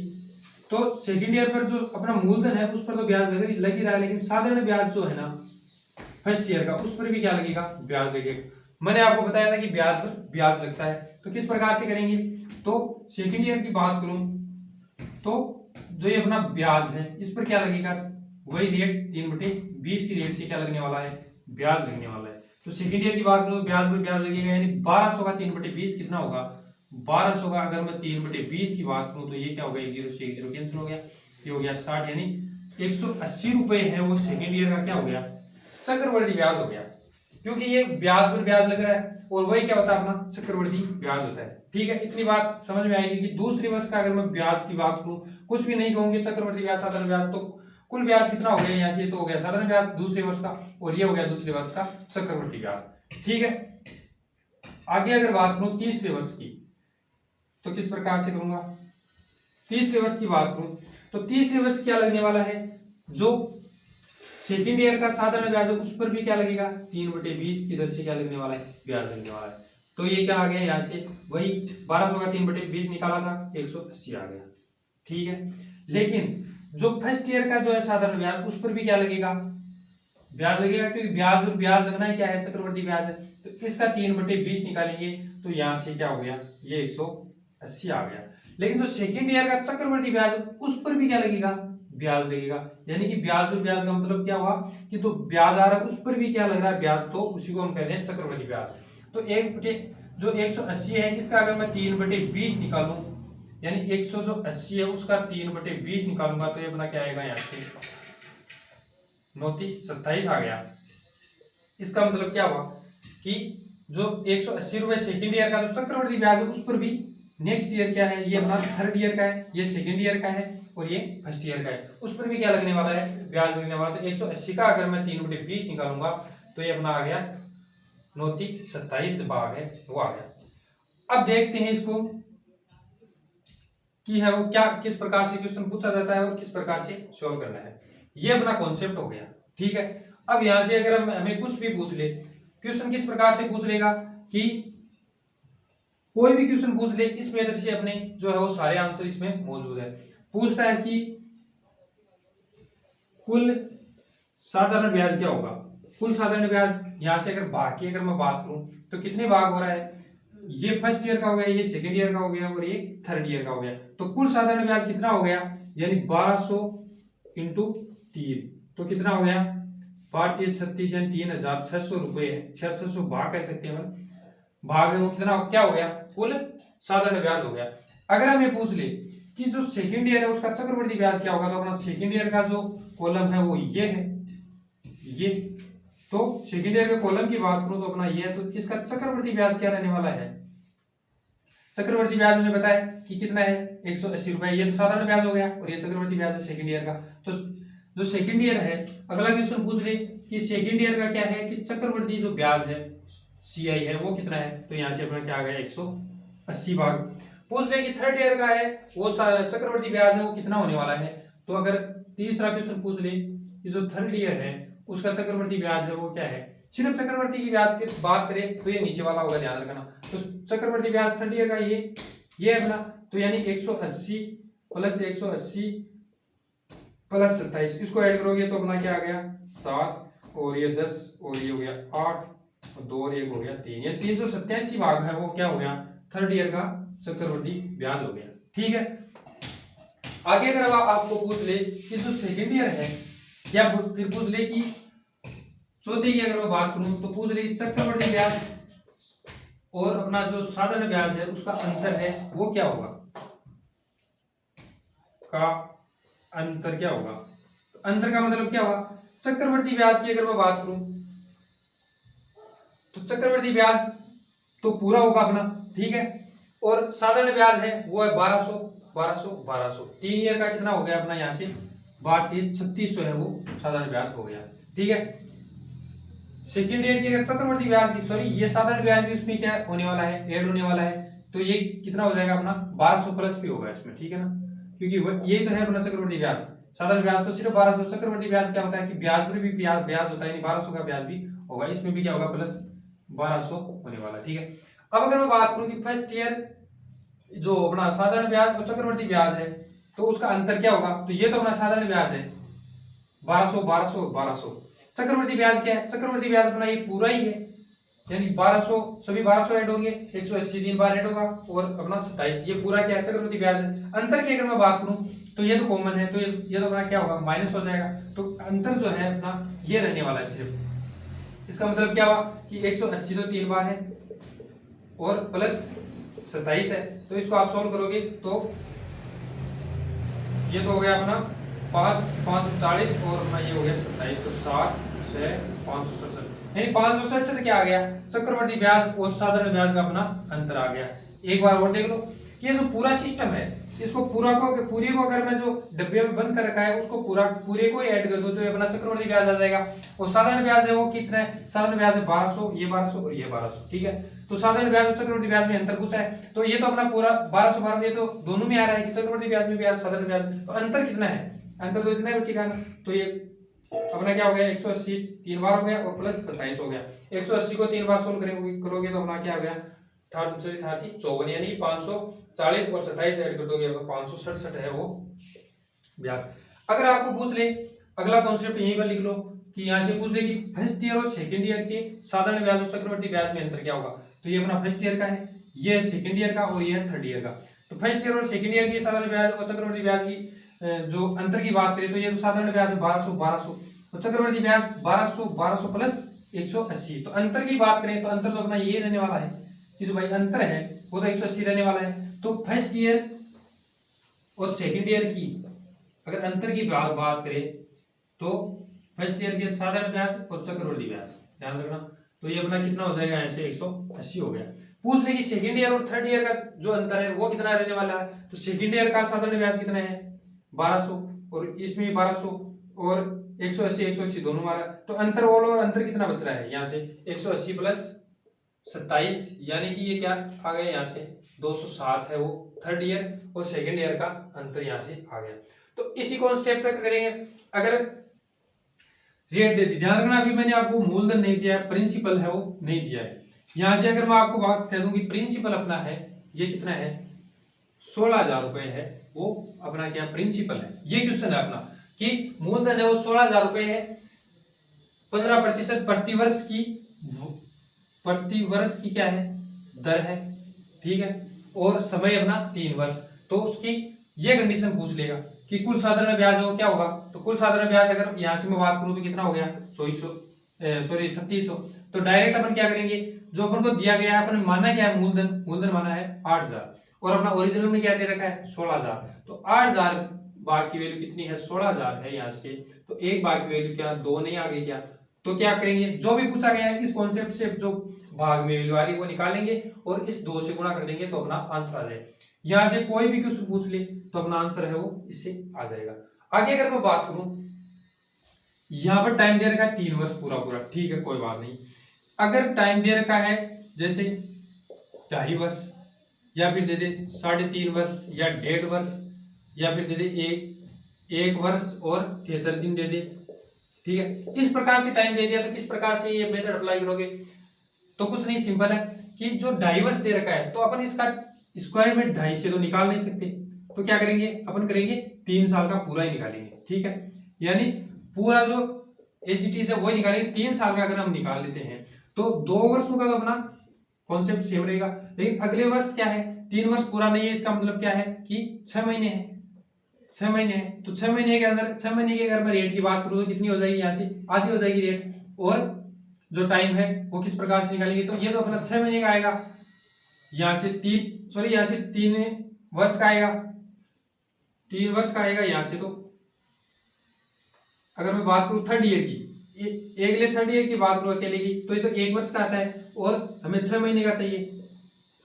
तो सेकंड ईयर पर जो अपना मूलधन है उस पर तो ब्याज लग ही रहा है, लेकिन साधारण ब्याज जो है ना फर्स्ट ईयर का उस पर भी क्या लगेगा ब्याज लगेगा। मैंने आपको बताया था कि ब्याज पर ब्याज लगता है, तो किस प्रकार से करेंगे, तो सेकंड ईयर की बात करूं तो जो ये अपना ब्याज है इस पर क्या लगेगा वही रेट 3/20 की रेट से क्या लगने वाला है ब्याज लगने वाला है। तो सेकंड ईयर की बात करूं तो ब्याज पर ब्याज लगेगा, यानी 1200 का 3/20 कितना होगा 1200 का अगर मैं 3/20 की बात करूं तो ये क्या हो गया 0 से 0 कैंसिल हो गया, ये हो गया 60, यानी 180 रुपए है वो सेकंड ईयर का क्या हो गया चक्रवर्ती ब्याज हो गया, क्योंकि ये ब्याज पर ब्याज लग रहा है और वही क्या होता है अपना चक्रवर्ती ब्याज होता है। ठीक है, इतनी बात समझ में आएगी कि दूसरे वर्ष का अगर मैं ब्याज की बात करूं कुछ भी नहीं कहूंगे चक्रवर्ती ब्याज साधारण ब्याज, तो कुल ब्याज कितना हो गया यहाँ से, तो हो गया साधारण ब्याज दूसरे वर्ष का और ये हो गया दूसरे वर्ष का चक्रवर्ती ब्याज। ठीक है, आगे अगर बात करूं तीसरे वर्ष की तो किस प्रकार से करूंगा, तीसरे वर्ष की बात करूं तो तीसरे वर्ष क्या लगने वाला है, जो सेकेंड ईयर का साधारण ब्याज है उस पर भी क्या लगेगा 3/20 की दर से क्या लगने वाला है ब्याज लगने वाला है। तो ये क्या आ गया यहाँ से वही 1200 का 3/20 निकाला था 180 आ गया। ठीक है, लेकिन जो फर्स्ट ईयर का जो है साधारण ब्याज उस पर भी क्या लगेगा ब्याज लगेगा, क्योंकि ब्याज और ब्याज लगना ही क्या है चक्रवर्ती ब्याज है, तो इसका 3/20 निकालेंगे तो यहाँ से क्या हो गया ये 180 आ गया। लेकिन जो सेकेंड ईयर का चक्रवर्ती ब्याज उस पर भी क्या लगेगा ब्याज लगेगा, यानी कि ब्याज और ब्याज का मतलब क्या हुआ कि तो ब्याज आ रहा है उस पर भी क्या लग रहा है ब्याज, तो उसी को हम कहते हैं चक्रवर्ती ब्याज। तो जो 180 है इसका अगर मैं 3/20 निकालूं, यानी 100 जो 80 है उसका 3/20 निकालूंगा तो ये अपना क्या आएगा यहाँ से 2927 आ गया। इसका मतलब क्या हुआ कि जो 180 रुपए सेकेंड ईयर का जो चक्रवर्ती ब्याज है उस पर भी नेक्स्ट ईयर क्या है ये अपना थर्ड ईयर का है, ये सेकेंड ईयर का है और ये फर्स्ट ईयर का है, उस पर भी क्या लगने वाला है ब्याज लगने वाला है। तो 180 का अगर मैं 3/20 निकालूंगा तो ये अपना आ गया 2927 भाग है वो आ गया। अब देखते हैं इसको कि है वो क्या किस प्रकार से क्वेश्चन पूछा जाता है और किस प्रकार से सॉल्व करना है, ये अपना कॉन्सेप्ट हो गया। ठीक है, अब यहां से अगर हमें कुछ भी पूछ ले, क्वेश्चन किस प्रकार से पूछ लेगा कि कोई भी क्वेश्चन पूछ ले इस मेथड से अपने जो है वो सारे आंसर इसमें मौजूद है। पूछता है कि कुल साधारण ब्याज क्या होगा, कुल साधारण ब्याज यहां से अगर भाग की अगर मैं बात करूं तो कितने भाग हो रहा है, ये फर्स्ट ईयर का हो गया, ये सेकेंड ईयर का हो गया और ये थर्ड ईयर का हो गया, तो कुल साधारण ब्याज कितना हो गया, यानी 1200 इंटू 3 तो कितना हो गया 5×36 यानी 3600 रुपए, 600 भाग कह सकते हैं भाग है वो कितना क्या हो गया कुल साधारण ब्याज हो गया। अगर हमें पूछ ले कि जो सेकंड ईयर है उसका चक्रवर्ती ब्याज क्या होगा, तो अपना सेकंड ईयर का जो कॉलम है वो ये है, ये तो सेकंड ईयर के कॉलम की बात करूं तो अपना ये है, तो इसका चक्रवर्ती ब्याज क्या रहने वाला है, चक्रवर्ती ब्याज हमें बताया कि कितना है 180 रुपए, ये तो साधारण ब्याज हो गया और ये चक्रवर्ती ब्याज है सेकंड ईयर का। तो जो सेकंड ईयर है अगला क्वेश्चन पूछ ले कि सेकंड ईयर का क्या है कि चक्रवर्ती जो ब्याज है CI है वो कितना है, तो यहाँ से अपना क्या आ गया 180 भाग। पूछ ले कि थर्ड ईयर का है वो चक्रवर्ती ब्याज है वो कितना होने वाला है, तो अगर तीसरा क्वेश्चन पूछ ले कि जो थर्ड ईयर है उसका चक्रवर्ती ब्याज है वो क्या है, सिर्फ चक्रवर्ती की ब्याज की बात करें तो ये नीचे वाला होगा ध्यान रखना, तो चक्रवर्ती ब्याज थर्ड ईयर का ये अपना, तो यानी 180 प्लस 180 प्लस 27 इसको ऐड करोगे तो अपना क्या आ गया 7 और ये 10 और ये हो गया 8 और 2 और 1 हो गया 3, ये 387 भाग है वो क्या हो गया थर्ड ईयर का चक्रवर्ती ब्याज हो गया। ठीक है, आगे अगर आपको पूछ ले कि जो सेकेंड ईयर है या फिर पूछ ले कि चौथे की अगर मैं बात करूं तो पूछ ले चक्रवर्ती ब्याज और अपना जो साधारण ब्याज है उसका अंतर है वो क्या होगा, का अंतर क्या होगा। तो अंतर का मतलब क्या हुआ, चक्रवर्ती ब्याज की अगर मैं बात करूं तो चक्रवर्ती ब्याज तो पूरा होगा अपना, ठीक है, और साधारण ब्याज है वो है 1200 1200 1200, 3 ईयर का कितना हो गया अपना यहाँ से 3600 है वो साधारण ब्याज हो गया, ठीक है। सेकेंड ईयर की अगर चक्रवर्ती ब्याज की, सॉरी ये साधारण ब्याज भी उसमें क्या होने वाला है, ऐड होने वाला है, तो ये कितना हो जाएगा अपना 1200 प्लस भी होगा इसमें, ठीक है ना, क्योंकि ये तो है अपना चक्रवर्ती ब्याज। साधारण ब्याज तो सिर्फ 1200, चक्रवर्ती ब्याज क्या होता है कि ब्याज पर भी ब्याज होता है, यानी 1200 का ब्याज भी होगा, इसमें भी क्या होगा प्लस 1200 होने वाला, ठीक है। अब अगर मैं बात करूं कि फर्स्ट ईयर जो अपना साधारण ब्याज और चक्रवर्ती ब्याज है तो उसका अंतर क्या होगा, तो ये तो अपना साधारण ब्याज है 1200 1200 1200, चक्रवर्ती ब्याज क्या है, चक्रवर्ती ब्याज अपना ये पूरा ही है, यानी 1200 सभी 1200 ऐड होंगे, 180 3 बार ऐड होगा और अपना 27, ये पूरा क्या है चक्रवर्ती ब्याज है। अंतर की अगर मैं बात करूं तो ये तो कॉमन है, तो ये तो अपना क्या होगा माइनस हो जाएगा, तो अंतर जो है अपना ये रहने वाला है सिर्फ। इसका मतलब क्या हुआ कि 180 तो 3 बार है और प्लस 27 है, तो इसको आप सॉल्व करोगे तो ये तो हो गया अपना 540 और अपना ये हो गया 27, तो 7 6 567, यानी 567 क्या आ गया, चक्रवर्ती ब्याज और साधारण ब्याज का अपना अंतर आ गया। एक बार और देख लो, ये जो पूरा सिस्टम है इसको पूरी को अगर मैं जो डब्बे में बंद कर रखा है उसको पूरे को ही ऐड कर दो तो ये अपना चक्रवर्ती ब्याज आ जाएगा, और साधारण ब्याज है वो कितना है, साधारण ब्याज है 1200, ये 1200 और ये 1200, ठीक है। तो साधारण ब्याज और चक्रवर्ती ब्याज में अंतर पूछा है, तो ये तो अपना पूरा 1200 1200 ये तो दोनों में आ रहा है कि चक्रवर्ती ब्याज में भी आ साधारण ब्याज, तो अंतर कितना है, अंतर तो इतना ही बचेगा ना, तो ये अपना क्या हो गया 180 3 बार हो गया और प्लस 27 हो गया, 180 को 3 बार सोल्व करोगे तो अपना क्या आ गया 54, यानी 540 और 27 ऐड कर दोगे तो 567 है वो ब्याज। अगर आपको पूछ ले अगला कॉन्सेप्ट यहीं पर लिख लो कि यहाँ से पूछ ले कि फर्स्ट ईयर और सेकंड ईयर के साधारण ब्याज और चक्रवर्ती ब्याज में अंतर क्या होगा, तो ये अपना फर्स्ट ईयर का है, ये है सेकंड ईयर का और ये है थर्ड ईयर का। तो फर्स्ट ईयर और सेकंड ईयर की साधारण ब्याज और चक्रवर्ती ब्याज की जो अंतर की बात करें तो ये तो साधारण ब्याज है 1200 1200 और चक्रवर्ती ब्याज 1200 1200 प्लस 180, तो अंतर की बात करें तो अंतर तो अपना ये रहने वाला है कि जो भाई अंतर है वो तो 180 रहने वाला है। तो फर्स्ट ईयर और सेकंड ईयर की अगर अंतर की बात करें तो फर्स्ट ईयर के साधारण ब्याज और चक्रवर्ती ब्याज ध्यान रखना, तो ये अपना कितना हो जाएगा ऐसे 180 हो गया। पूछ ले कि सेकंड ईयर और थर्ड ईयर का जो अंतर है वो कितना रहने वाला है, तो सेकंड ईयर का साधारण ब्याज कितना है 1200 और इसमें 1200 और 180 180 दोनों मारा, तो अंतर और अंतर कितना बच रहा है यहाँ से 180 प्लस 27, यानी कि ये क्या आ गया यहाँ से 207 है वो थर्ड ईयर और सेकंड ईयर का अंतर यहाँ से आ गया। तो इसी कॉन्सेप्ट पे करेंगे। अगर रेट दे दी, ध्यान रखना अभी मैंने आपको मूलधन नहीं दिया है, प्रिंसिपल है वो नहीं दिया है। यहां से अगर मैं आपको बात कह दूं कि प्रिंसिपल अपना है ये कितना है 16,000 रुपए है, वो अपना क्या प्रिंसिपल है, ये क्वेश्चन है अपना कि मूलधन है वो 16,000 रुपए है, 15% प्रति वर्ष की क्या है दर है, ठीक है, और समय अपना 3 वर्ष, तो उसकी ये कंडीशन पूछ लेगा कि कुल साधारण ब्याज हो क्या होगा, तो कुल साधारण ब्याज अगर यहाँ से मैं बात करूं तो कितना हो गया 3600, तो डायरेक्ट अपन क्या करेंगे जो अपन को दिया गया है अपन माना क्या है मूलधन माना है 8,000 और अपना ओरिजिनल में क्या दे रखा है 16,000, तो 8,000 भाग की वैल्यू कितनी है 16,000 है यहाँ से, तो एक भाग की वैल्यू क्या 2 नहीं आ गई क्या, तो क्या करेंगे जो भी पूछा गया है इस कॉन्सेप्ट से जो भाग में वैल्यू आ रही है वो निकालेंगे और इस 2 से गुणा कर देंगे तो अपना आंसर आ जाएगा। यहां से कोई भी क्वेश्चन पूछ ले तो अपना आंसर है वो इससे आ जाएगा। आगे अगर मैं बात करूं यहां पर टाइम दे रखा है 3 वर्ष पूरा, ठीक है कोई बात नहीं। अगर टाइम दे रखा है जैसे 2.5 वर्ष या फिर दे दे 3.5 वर्ष या 1.5 वर्ष या फिर दे दे एक वर्ष और 73 दिन दे दे, ठीक है, इस प्रकार से टाइम दे दिया तो किस प्रकार से ये मेथड अप्लाई करोगे, तो कुछ नहीं सिंपल है कि जो 2.5 वर्ष दे रखा है तो अपन इसका स्क्वायर में 2.5 से तो निकाल नहीं सकते, तो क्या करेंगे अपन करेंगे 3 साल का पूरा ही निकालेंगे, ठीक है, यानी पूरा जो एज इट इज है वही निकालेंगे। 3 साल का अगर हम निकाल लेते हैं तो 2 वर्षों का तो अपना कॉन्सेप्ट सेम रहेगा, लेकिन अगले वर्ष क्या है 3 वर्ष पूरा नहीं है, इसका मतलब क्या है कि 6 महीने है, 6 महीने है, तो 6 महीने के अंदर 6 महीने के अगर मैं रेट की बात करूं तो कितनी हो जाएगी यहाँ से आधी हो जाएगी रेट, और जो टाइम है वो किस प्रकार से निकालेंगे, तो ये तो अपना 6 महीने का आएगा, यहाँ से 3 वर्ष का आएगा, 3 वर्ष का आएगा यहाँ से। तो अगर मैं बात करूँ थर्ड ईयर की, एक लिए थर्ड ईयर की बात करूँ अकेले की, तो ये तो 1 वर्ष का आता है और हमें 6 महीने का चाहिए।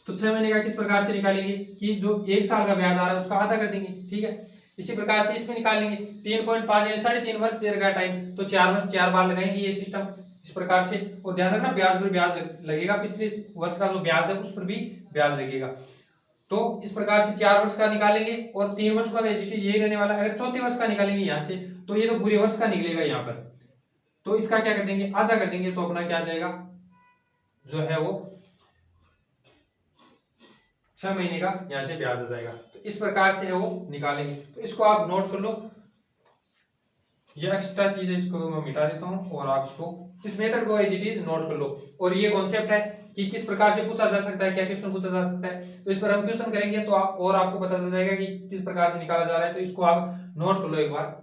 तो 6 महीने का किस प्रकार से निकालेंगे कि जो 1 साल का ब्याज आ रहा है उसका आधा कर देंगे, ठीक है। इसी प्रकार से इसमें निकालेंगे 3.5 यानी 3.5 वर्ष दे रखा टाइम, तो 4 वर्ष 4 बार लगाएंगे ये सिस्टम इस प्रकार से। और ध्यान रखना ब्याज पर ब्याज लगेगा, पिछले वर्ष का जो ब्याज है उस पर भी ब्याज लगेगा। तो इस प्रकार से 4 वर्ष का निकालेंगे और 3 वर्ष का यही रहने वाला है। अगर चौथे वर्ष का निकालेंगे यहाँ से तो ये तो पूरे वर्ष का निकलेगा यहाँ पर, तो इसका क्या कर देंगे, आधा कर देंगे, तो अपना क्या आ जाएगा जो है वो 6 महीने का यहाँ से ब्याज आ जाएगा। तो इस प्रकार से है वो निकालेंगे। तो इसको आप नोट कर लो, ये एक्स्ट्रा चीज है, इसको मैं मिटा देता हूँ और आप इसको इस मेथड को एज इट इज नोट कर लो। और ये कॉन्सेप्ट है कि किस प्रकार से पूछा जा सकता है, क्या क्वेश्चन पूछा जा सकता है, तो इस पर हम क्वेश्चन करेंगे तो आप और आपको पता चल जाएगा कि किस प्रकार से निकाला जा रहा है। तो इसको आप नोट कर लो एक बार।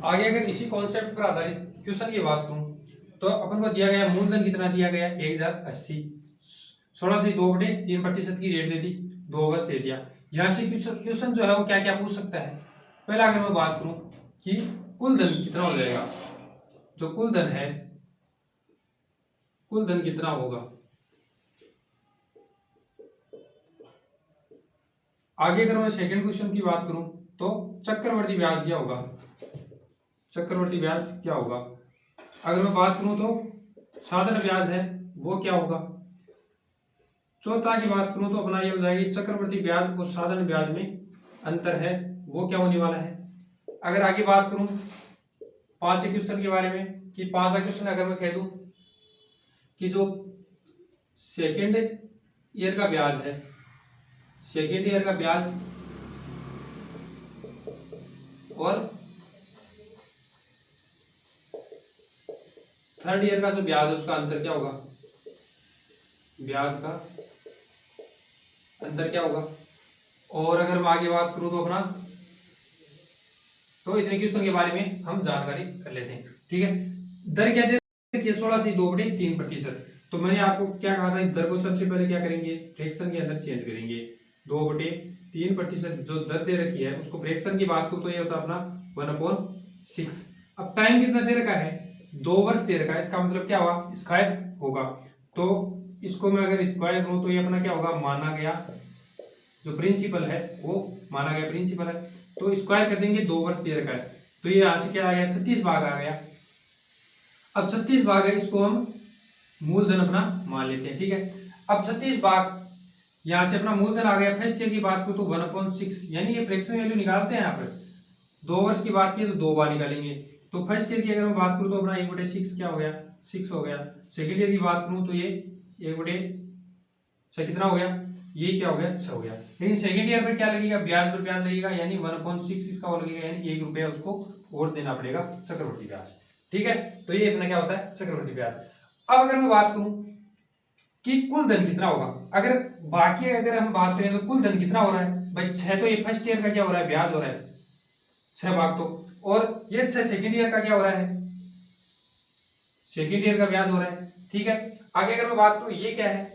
आगे अगर इसी कॉन्सेप्ट पर आधारित क्वेश्चन की बात करूं तो अपन को दिया गया मूलधन कितना दिया गया 1080, 16 से 2/3% की रेट दे दी, 2 वर्ष दे दिया। यहाँ से क्वेश्चन जो है वो क्या क्या पूछ सकता है। पहला अगर मैं बात करूं कि कुल धन कितना हो जाएगा, जो कुल धन है कुल धन कितना होगा। आगे अगर मैं सेकंड क्वेश्चन की बात करूं तो चक्रवर्ती ब्याज क्या होगा, चक्रवर्ती ब्याज क्या होगा। अगर मैं बात करूं तो साधारण ब्याज है वो क्या होगा। चौथा की बात करूं तो अपना ये हो जाएगी चक्रवर्ती ब्याज और साधारण ब्याज में अंतर है वो क्या होने वाला है। अगर आगे बात करूं 5 क्वेश्चन के बारे में कि 5 क्वेश्चन अगर मैं कह दूं कि जो सेकेंड ईयर का ब्याज है, सेकेंड ईयर का ब्याज और थर्ड ईयर का जो ब्याज है उसका अंतर क्या होगा, ब्याज का अंतर क्या होगा। और अगर मैं आगे बात करूं तो अपना तो इतने क्वेश्चन के बारे में हम जानकारी कर लेते हैं, ठीक है। दर क्या दे रखी है 16 से 2/3%। तो मैंने आपको क्या कहा था, दर को सबसे पहले क्या करेंगे फ्रैक्शन के अंदर चेंज करेंगे। 2/3% जो दर दे रखी है उसको फ्रैक्शन की बात करूं तो ये होता है अपना 1/6। अब टाइम कितना दे रखा है 2 वर्ष दे रखा है, इसका मतलब क्या हुआ स्क्वायर होगा। तो इसको मैं अगर स्क्वायर करूं तो ये अपना क्या होगा, माना गया जो प्रिंसिपल है वो माना गया प्रिंसिपल है। तो स्क्वायर कर देंगे, 2 वर्ष दे रखा है, तो ये यहां से क्या आ गया 36 भाग आ गया। अब 36 भाग है, इसको हम मूलधन अपना मान लेते हैं, ठीक है। अब 36 भाग यहां से अपना मूलधन आ गया। फर्स्ट ईयर की बात करूं तो 1/6 यानी ये फ्रैक्शन वैल्यू निकालते हैं यहाँ पर। 2 वर्ष की बात की तो 2 बार निकालेंगे। तो फर्स्ट ईयर की अगर मैं बात करूं तो अपना 1/6 क्या हो गया 6 हो गया। सेकेंड ईयर की बात करूं तो ये 1/6 कितना हो गया, ये क्या हो गया 6 हो गया। लेकिन सेकंड ईयर में क्या लगेगा, ब्याज पर ब्याज लगेगा यानी 1/6 इसका वो लगेगा, यानी 1 रुपया उसको और देना पड़ेगा चक्रवर्ती ब्याज, ठीक है। तो ये अपना क्या होता है चक्रवर्ती ब्याज। अब अगर मैं बात करूं कि कुल धन कितना होगा, अगर बाकी अगर हम बात करें तो कुल धन कितना हो रहा है भाई 6, तो ये फर्स्ट ईयर का क्या हो रहा है ब्याज हो रहा है 6 भाग तो, और ये 6 सेकेंड ईयर का क्या हो रहा है, सेकेंड ईयर का ब्याज हो रहा है, ठीक है। आगे अगर मैं बात करूं ये क्या है,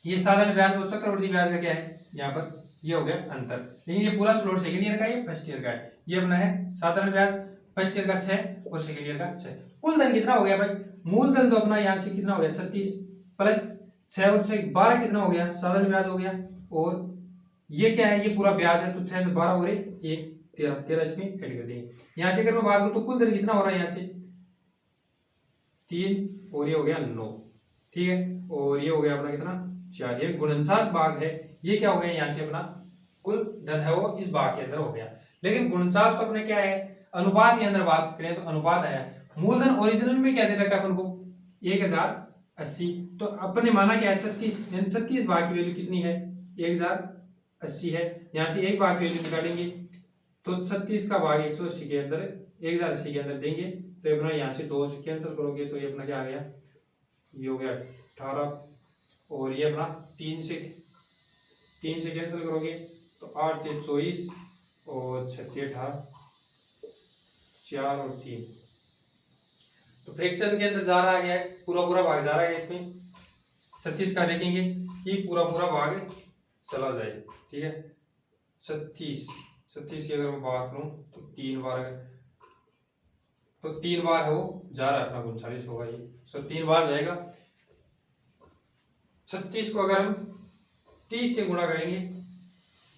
ये साधारण ब्याज और चक्रवर्ती ब्याज का क्या है यहाँ पर, ये हो गया अंतर। लेकिन ये पूरा स्लॉट सेकंड ईयर का है, फर्स्ट ईयर का है। ये अपना है साधारण ब्याज, फर्स्ट ईयर का 6 और सेकंड ईयर का 6। कुल धन कितना हो गया भाई, मूलधन तो अपना यहाँ से कितना हो गया 36 प्लस 6 और 6 12 कितना हो गया साधारण ब्याज हो गया। और ये क्या है, ये पूरा ब्याज है, तो 6 से 12 हो रहे 1 13 13 इसमें ऐड कर देंगे। यहाँ से अगर मैं बात करूँ तो कुल धन कितना हो रहा है यहाँ से 3 और ये हो गया 9, ठीक है। और ये हो गया अपना कितना 4, ये 49 भाग है। ये क्या हो गया यहाँ से अपना कुल धन है वो इस भाग के अंदर हो गया। लेकिन 49 तो अपने क्या है अनुपात के अंदर बात करें तो अनुपात आया। मूलधन ओरिजिनल में क्या दे रखा है अपन को 1080, तो अपने माना क्या है 36, यानी 36 भाग की वैल्यू कितनी है 1080 है। यहाँ से एक भाग की वैल्यू निकालेंगे तो 36 का भाग 180 के अंदर 1080 के अंदर देंगे, तो अपना यहाँ से 2 से कैंसिल करोगे तो ये अपना क्या आ गया, ये हो गया 18, और ये अपना 3 से कैंसिल करोगे तो 8 से 24 और 36 18 4 और 3, तो फ्रैक्शन के अंदर जा रहा है पूरा पूरा भाग जा रहा है इसमें 36 का देखेंगे कि पूरा पूरा भाग चला जाए। ठीक है, 36 की अगर मैं बात करूं तो 3 बार है, तो 3 बार है वो जा रहा है अपना 39 होगा ये, तो 3 बार जाएगा। 36 को अगर हम 30 से गुणा करेंगे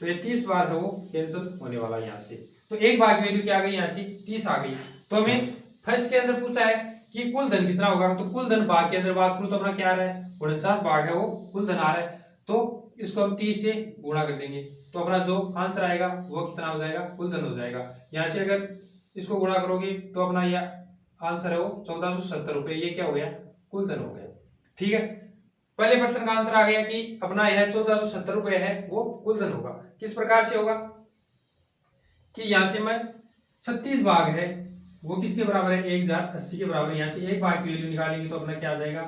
तो ये 30 बार है वो कैंसिल होने वाला है यहाँ से। तो एक भाग की वैल्यू क्या आ गई यहाँ से 30 आ गई। तो हमें फर्स्ट के अंदर पूछा है कि कुल धन कितना होगा, तो कुल धन भाग के अंदर बात करूं तो अपना क्या आ रहा है 49 भाग है वो कुल धन आ रहा है, तो इसको हम 30 से गुणा कर देंगे तो अपना जो आंसर आएगा वो कितना हो जाएगा कुल धन हो जाएगा। यहाँ से अगर इसको गुणा करोगे तो अपना यह आंसर है वो 1470 रुपए, ये क्या हो गया कुल धन हो गया। ठीक है, पहले प्रश्न का आंसर आ गया कि अपना यह 1470 रुपए है वो कुल धन होगा। किस प्रकार से होगा कि यहां से मैं 36 भाग है वो किसके बराबर है 1080 के बराबर है। यहाँ से एक भाग की वैल्यू निकालेंगे तो अपना क्या आ जाएगा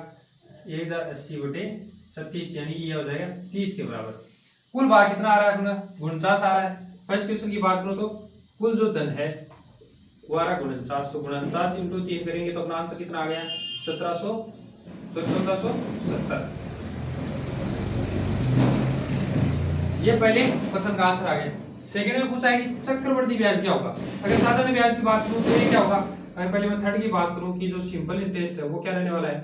1080 बटे 36, यानी ये हो जाएगा 30 के बराबर। कुल भाग कितना आ रहा है अपना 49 आ रहा है। फर्स्ट क्वेश्चन की बात करो तो कुल जो धन है वो आ रहा 49, तो 49 इंटू 3 करेंगे तो अपना आंसर कितना आ गया 1470। ये पहले प्रश्न का आंसर आ गया। सेकंड में पूछा है कि चक्रवर्ती ब्याज क्या होगा। अगर साधारण ब्याज की बात करूं तो ये क्या होगा, अगर पहले मैं थर्ड की बात करूं कि जो सिंपल इंटरेस्ट है वो क्या रहने वाला है,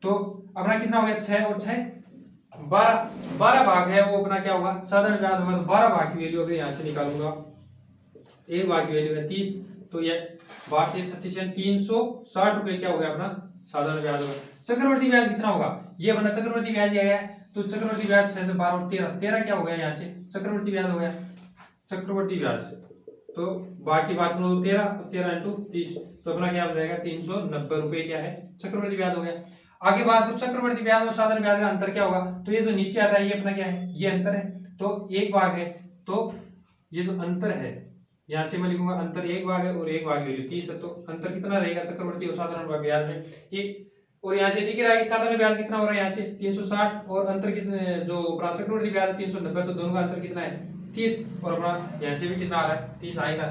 तो अपना कितना हो गया 6 और 6 12 भाग है वो अपना क्या होगा साधारण ब्याज होगा। तो 12 भाग की वैल्यू अगर यहाँ से निकालूंगा, एक भाग की वैल्यू है 30, तो ये 36 360 रुपए क्या हो गया अपना साधारण ब्याज होगा। चक्रवर्ती ब्याज कितना होगा, ये अपना चक्रवर्ती ब्याज क्या है, तो चक्रवर्ती ब्याज 6 से 12 और 13 क्या हो गया यहाँ से चक्रवर्ती ब्याज हो गया। चक्रवर्ती ब्याज तो बाकी बात करो 13 इंटू 30, तो अपना क्या हो जाएगा 390 रुपए क्या है चक्रवर्ती ब्याज हो गया। आगे बात करो चक्रवर्ती ब्याज और साधारण ब्याज का अंतर क्या होगा, तो ये जो नीचे आता है ये अपना क्या है ये अंतर है, तो एक भाग है, तो ये जो अंतर है यहाँ से मैं लिखूंगा अंतर एक भाग है और एक भाग वैल्यू 30 है, तो अंतर कितना रहेगा चक्रवर्ती और साधारण ब्याज में ये, और यहाँ से दिख रहा है कि साधारण ब्याज कितना हो रहा है यहाँ से 360 और अंतर कितने जो चक्रवर्ती ब्याज है 390, तो दोनों का अंतर कितना है 30, और अपना यहाँ से भी कितना आ रहा है 30 आएगा।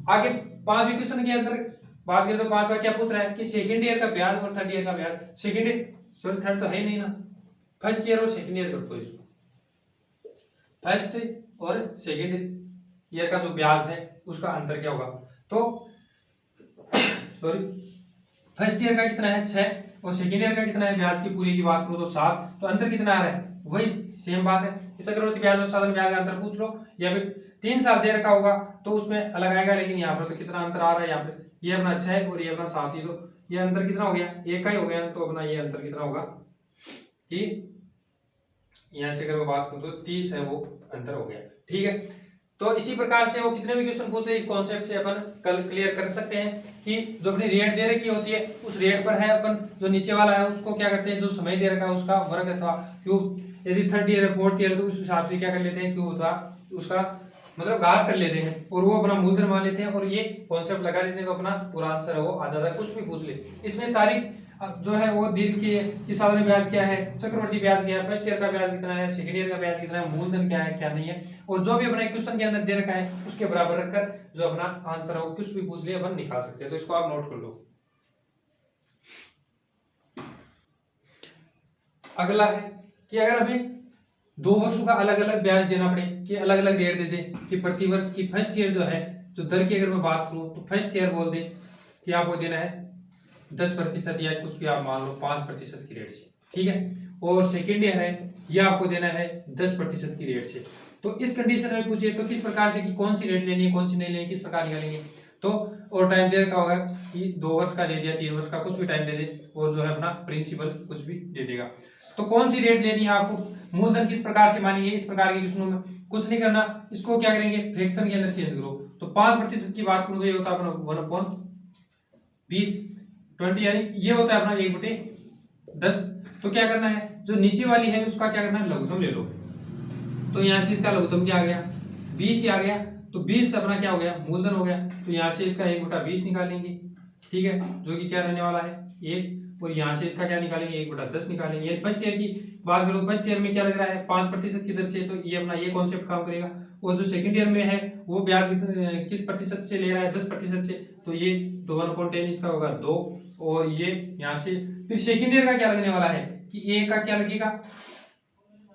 आगे 5वें क्वेश्चन के अंदर बात करें तो 5वां क्या पूछ रहा है कि सेकंड ईयर का ब्याज और थर्ड ईयर का ब्याज, सेकंड सॉरी थर्ड तो है ही नहीं ना, फर्स्ट ईयर और सेकंड ईयर कर दो इसको, फर्स्ट और सेकंड ईयर का जो ब्याज है उसका अंतर क्या होगा, तो सॉरी फर्स्ट ईयर का कितना है 6 और सेकंड ईयर का कितना है ब्याज की पूरी की बात करो तो 7, तो अंतर कितना आ रहा है वही सेम बात है। चक्रवर्ती ब्याज और साधारण ब्याज का अंतर पूछ लो, या फिर 3 साल दे रखा होगा तो उसमें अलग आएगा, लेकिन यहाँ पर तो कितना अंतर आ रहा है यहाँ पे ये अपना 6 और ये अपना 7 ही, तो ये अंतर कितना हो गया एक का ही हो गया, तो अपना ये अंतर कितना होगा कि यहाँ से अगर मैं बात करूँ तो 30 है वो अंतर हो गया। ठीक है, तो इसी प्रकार से वो कितने भी क्वेश्चन पूछ रहे इस कॉन्सेप्ट से अपन कल क्लियर कर सकते हैं कि जो अपनी रेट दे रखी होती है उस रेट पर है अपन जो नीचे वाला है उसको क्या करते हैं जो समय दे रखा है उसका वर्ग अथवा क्यूब, यदि थर्ड ईयर फोर्थ ईयर तो उस हिसाब से क्या कर लेते हैं क्यूब अथवा उसका मतलब घात कर लेते हैं और वो अपना मूलधन मान लेते हैं और ये कॉन्सेप्ट लगा देते हैं, तो अपना पूरा आंसर है वो आ जाता है। कुछ भी पूछ ले इसमें सारी जो है वो दीर्घ की साधारण ब्याज क्या है, चक्रवर्ती ब्याज क्या है, फर्स्ट ईयर का ब्याज कितना है, सेकंड ईयर का ब्याज कितना है, मूलधन क्या है क्या नहीं है, और जो भी अपने क्वेश्चन के अंदर दे रखा है उसके बराबर रखकर जो अपना आंसर है वो कुछ भी पूछ ले अपन निकाल सकते हैं, तो इसको आप नोट कर लो। अगला है कि अगर हमें 2 वर्षों का अलग अलग ब्याज देना पड़े कि अलग अलग रेट दे दे कि प्रति वर्ष की फर्स्ट ईयर जो है जो दर की अगर मैं बात करूं तो फर्स्ट ईयर बोल दे कि आपको देना है 10% या कुछ भी आप मान लो 5% की रेट से, ठीक है, और सेकेंड ईयर है ये आपको देना है 10% की रेट से। तो इस कंडीशन में पूछिए तो किस प्रकार से कि कौन सी रेट लेनी है कौन सी नहीं लेनी, किस प्रकार निकालेंगे, तो और टाइम दे रखा होगा कि 2 वर्ष का दे दिया 3 वर्ष का कुछ भी टाइम दे दे और जो है अपना प्रिंसिपल कुछ भी दे देगा। तो कौन सी रेट लेनी है आपको, मूलधन किस प्रकार से मानेंगे, इस प्रकार के क्वेश्चनों में कुछ नहीं करना, इसको क्या करेंगे फ्रैक्शन के अंदर चेंज करो। तो 5% की बात करूं तो ये होता है अपना 1/20 20 यानी ये होता है अपना 1/10। तो क्या करना है जो नीचे वाली है उसका क्या करना है लघुत्तम ले लो, तो यहाँ से इसका लघुत्तम क्या आ गया 20 ही आ गया, तो 20 अपना क्या हो गया मूलधन हो गया, तो यहाँ से इसका 1/20 निकालेंगे, ठीक है, जो कि क्या रहने वाला है 1, और यहाँ से इसका क्या निकालेंगे 1/10 निकालेंगे। फर्स्ट ईयर की बात करो फर्स्ट ईयर में क्या लग रहा है 5% की दर से, तो ये अपना ये कॉन्सेप्ट काम करेगा, और जो सेकंड ईयर में है वो ब्याज किस प्रतिशत से ले रहा है 10% से, तो ये 1/10 इसका होगा 2, और ये यहाँ से फिर सेकंड ईयर का क्या लगने वाला है कि ए का क्या लगेगा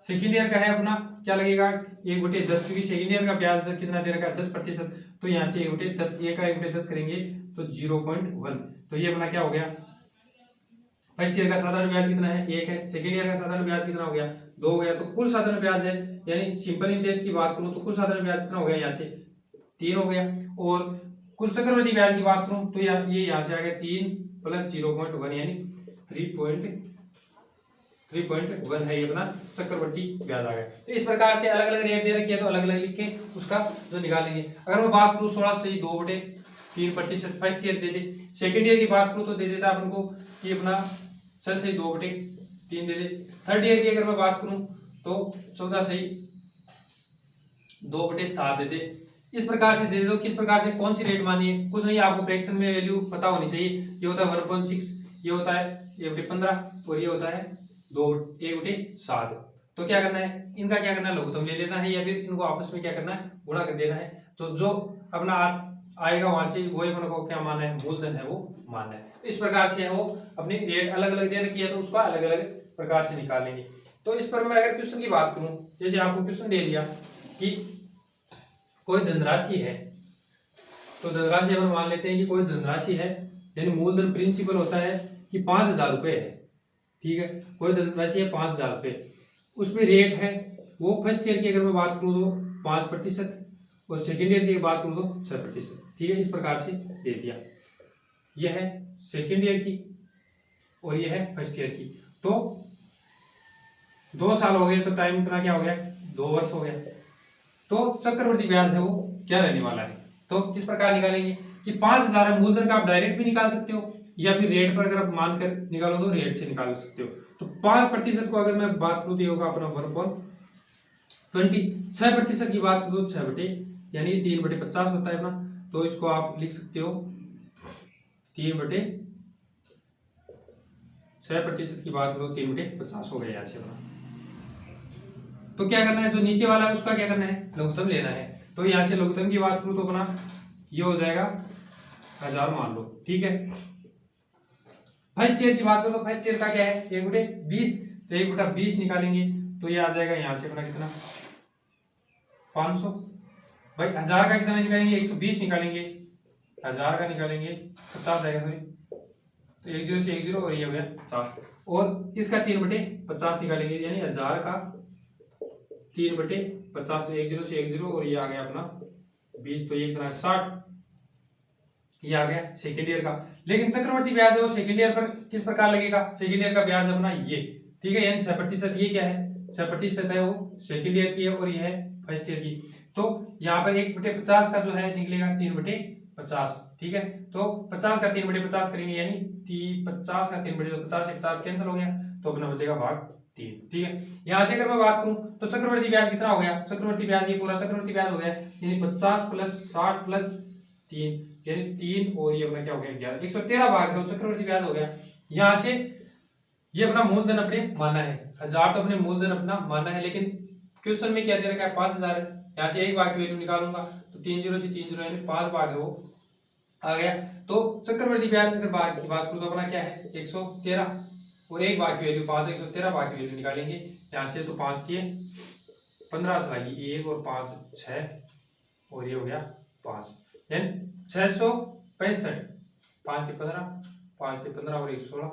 सेकेंड ईयर का है अपना क्या लगेगा 1/10, क्योंकि सेकेंड ईयर का ब्याज दर कितना दे रखा है 10%, तो यहाँ से 1/10 ए का 1/10 करेंगे तो 0.1, तो ये अपना क्या हो गया, फर्स्ट ईयर का साधारण ब्याज कितना है 1 है, सेकेंड ईयर का साधारण ब्याज कितना हो गया 2 हो गया, तो कुल साधारण ब्याज है, यानी सिंपल इंटरेस्ट की बात करूं तो कुल साधारण ब्याज कितना हो गया यहाँ से 3 हो गया, और कुल चक्रवृद्धि ब्याज की बात करूं तो ये यहाँ से आ गया 3 + 0.1 यानी 3.1 है, ये अपना चक्रवर्ती ब्याज आ गया। तो इस प्रकार से अलग अलग रेट दे रखी है तो अलग अलग लिख के उसका जो निकालेंगे। अगर मैं बात करूं 16/2/3% फर्स्ट ईयर दे दे, सेकंड ईयर की बात करूं तो दे देता अपन को कि अपना 6/2/3 दे दे, थर्ड ईयर की अगर मैं बात करूं तो 14/2/7 दे दे। इस प्रकार से दे दो, किस प्रकार से कौन सी रेट मानी है कुछ नहीं, आपको फ्रैक्शन में वैल्यू पता होनी चाहिए। ये होता है 1.6, ये होता है 1/15 और ये होता है 1/7। तो क्या करना है, इनका क्या करना है, लघुत्तम ले लेना है या फिर इनको आपस में क्या करना है, गुणा कर देना है। तो जो अपना आएगा वहां से वही अपन को क्या मानना है, मूलधन है वो मानना है। तो इस प्रकार से वो अपनी रेट अलग अलग दे रखी है तो उसका अलग अलग प्रकार से निकालेंगे। तो इस पर मैं अगर क्वेश्चन की बात करूं, जैसे आपको क्वेश्चन दे दिया कि कोई धनराशि है, तो धनराशि अपन मान लेते हैं कि कोई धनराशि है, यानी मूलधन प्रिंसिपल होता है कि 5,000 रुपए है, ठीक है, कोई धनराशि है 5,000 रुपए, उसमें रेट है वो फर्स्ट ईयर की अगर मैं बात करूं तो 5% और सेकेंड ईयर की बात करूं तो 6%, ठीक है, इस प्रकार से दे दिया। यह है सेकेंड ईयर की और यह है फर्स्ट ईयर की, तो 2 साल हो गए तो टाइम इतना क्या हो गया 2 वर्ष हो गया, तो चक्रवृद्धि ब्याज है वो क्या रहने वाला है। तो किस प्रकार निकालेंगे कि 5,000 है मूलधन का, आप डायरेक्ट भी निकाल सकते हो या फिर रेट पर अगर आप मानकर निकालो तो रेट से निकाल सकते हो। तो 5% को अगर मैं बात करूं तो ये होगा अपना 1/20, 6% की बात करूं तो 6 यानी 3/50 होता है अपना, तो इसको आप लिख सकते हो 3/6% की बात करो 3/50 हो गया यहाँ से अपना। तो क्या करना है, जो नीचे वाला है उसका क्या करना है, लघुत्तम लेना है। तो यहाँ से लघुत्तम की बात करूं तो अपना ये हो जाएगा 1000 मान लो, ठीक है। फर्स्ट ईयर की बात करो तो फर्स्ट ईयर का क्या है 1/20, तो 1/20 निकालेंगे तो ये आ जाएगा यहाँ से अपना कितना 500, भाई 1000 का कितना निकालेंगे 120 निकालेंगे, 1000 का निकालेंगे 50 आएगा सॉरी, तो 10 से 10 और ये हो गया 50, और इसका 3/50 निकालेंगे यानी 1000 का 3/50, तो 10 से 10 और ये आ गया अपना 20, तो ये कितना 60, ये आ गया सेकेंड ईयर का। लेकिन चक्रवर्ती ब्याज है वो सेकेंड ईयर पर किस प्रकार लगेगा, सेकेंड ईयर का ब्याज अपना ये, ठीक है, यानी 6%, ये क्या है 6% है वो सेकेंड ईयर की है और ये है फर्स्ट ईयर की। तो यहाँ पर 1/50 का जो है निकलेगा 3/50, ठीक है, तो 50 का 3/50 करेंगे यानी 50 का 3/50 से 50 कैंसिल हो गया, तो अपना बचेगा भाग 3, ठीक है। यहाँ से अगर मैं बात करूं तो चक्रवर्ती ब्याज कितना हो गया, चक्रवर्ती ब्याज ये पूरा चक्रवर्ती ब्याज हो गया यानी 50 + 60 + 3 यानी 3 और ये अपना क्या हो गया 11, 113 भाग है चक्रवर्ती ब्याज हो गया। यहाँ से ये अपना मूलधन अपने माना है 1000, तो अपने मूलधन अपना माना है, लेकिन क्वेश्चन में क्या दे रखा है 5,000 है, यहाँ से एक भाग की वैल्यू निकालूंगा तो 30 से 30 यानी 5 भाग है वो आ गया। तो चक्रवर्ती ब्याज अगर भाग की बात करूं तो अपना क्या है 113 और एक भाग की वैल्यू 5, 113 भाग की वैल्यू निकालेंगे यहाँ से, तो 5 दिए 15 चलाएगी 1 और 5 6 और ये हो गया 5 यानी 665, 5 से 15, 5 से 15 और 116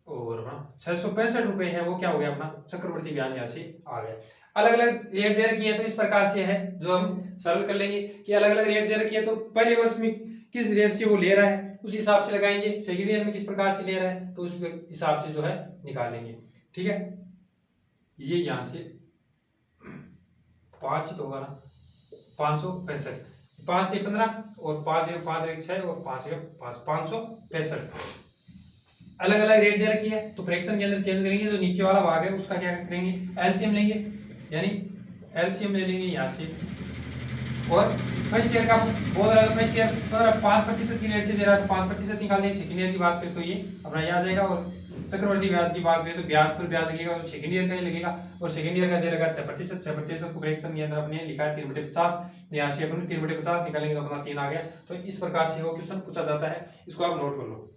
और अपना 665 रुपए है वो क्या हो गया अपना चक्रवर्ती ब्याज यहाँ से आ गया। अलग अलग रेट दे रखी है तो इस प्रकार से है जो हम सरल कर लेंगे कि अलग अलग रेट दे रखी है तो पहले वर्ष में किस रेट से वो ले रहा है उस हिसाब से लगाएंगे, सेकेंड ईयर में किस प्रकार से ले रहा है तो उस हिसाब से जो है निकालेंगे, ठीक है। ये यहाँ से 5 तो होगा ना 565, 5 से 15 और 5 1 5 1 6 और 5 1 5 565 अलग अलग रेट दे रखी है तो फ्रैक्शन के अंदर चेंज करेंगे, जो नीचे वाला भाग है उसका क्या करेंगे एलसीएम लेंगे, यानी एलसीएम ले लेंगे यहाँ से। और फर्स्ट ईयर का बोल रहा है फर्स्ट ईयर तो 5% की रेट से दे रहा है तो 5% निकालेंगे, सेकंड ईयर की बात करें तो ये अपना ये आ जाएगा। और चक्रवर्ती ब्याज की बात करें तो ब्याज पर ब्याज लगेगा तो सेकंड ईयर का ही लगेगा, और सेकंड ईयर का दे रखा 6% को फ्रैक्शन के अंदर अपने लिखा है 3/50, यहाँ से अपन 3/50 निकालेंगे तो अपना 3 आ गया। तो इस प्रकार से वो क्वेश्चन पूछा जाता है, इसको आप नोट कर लो।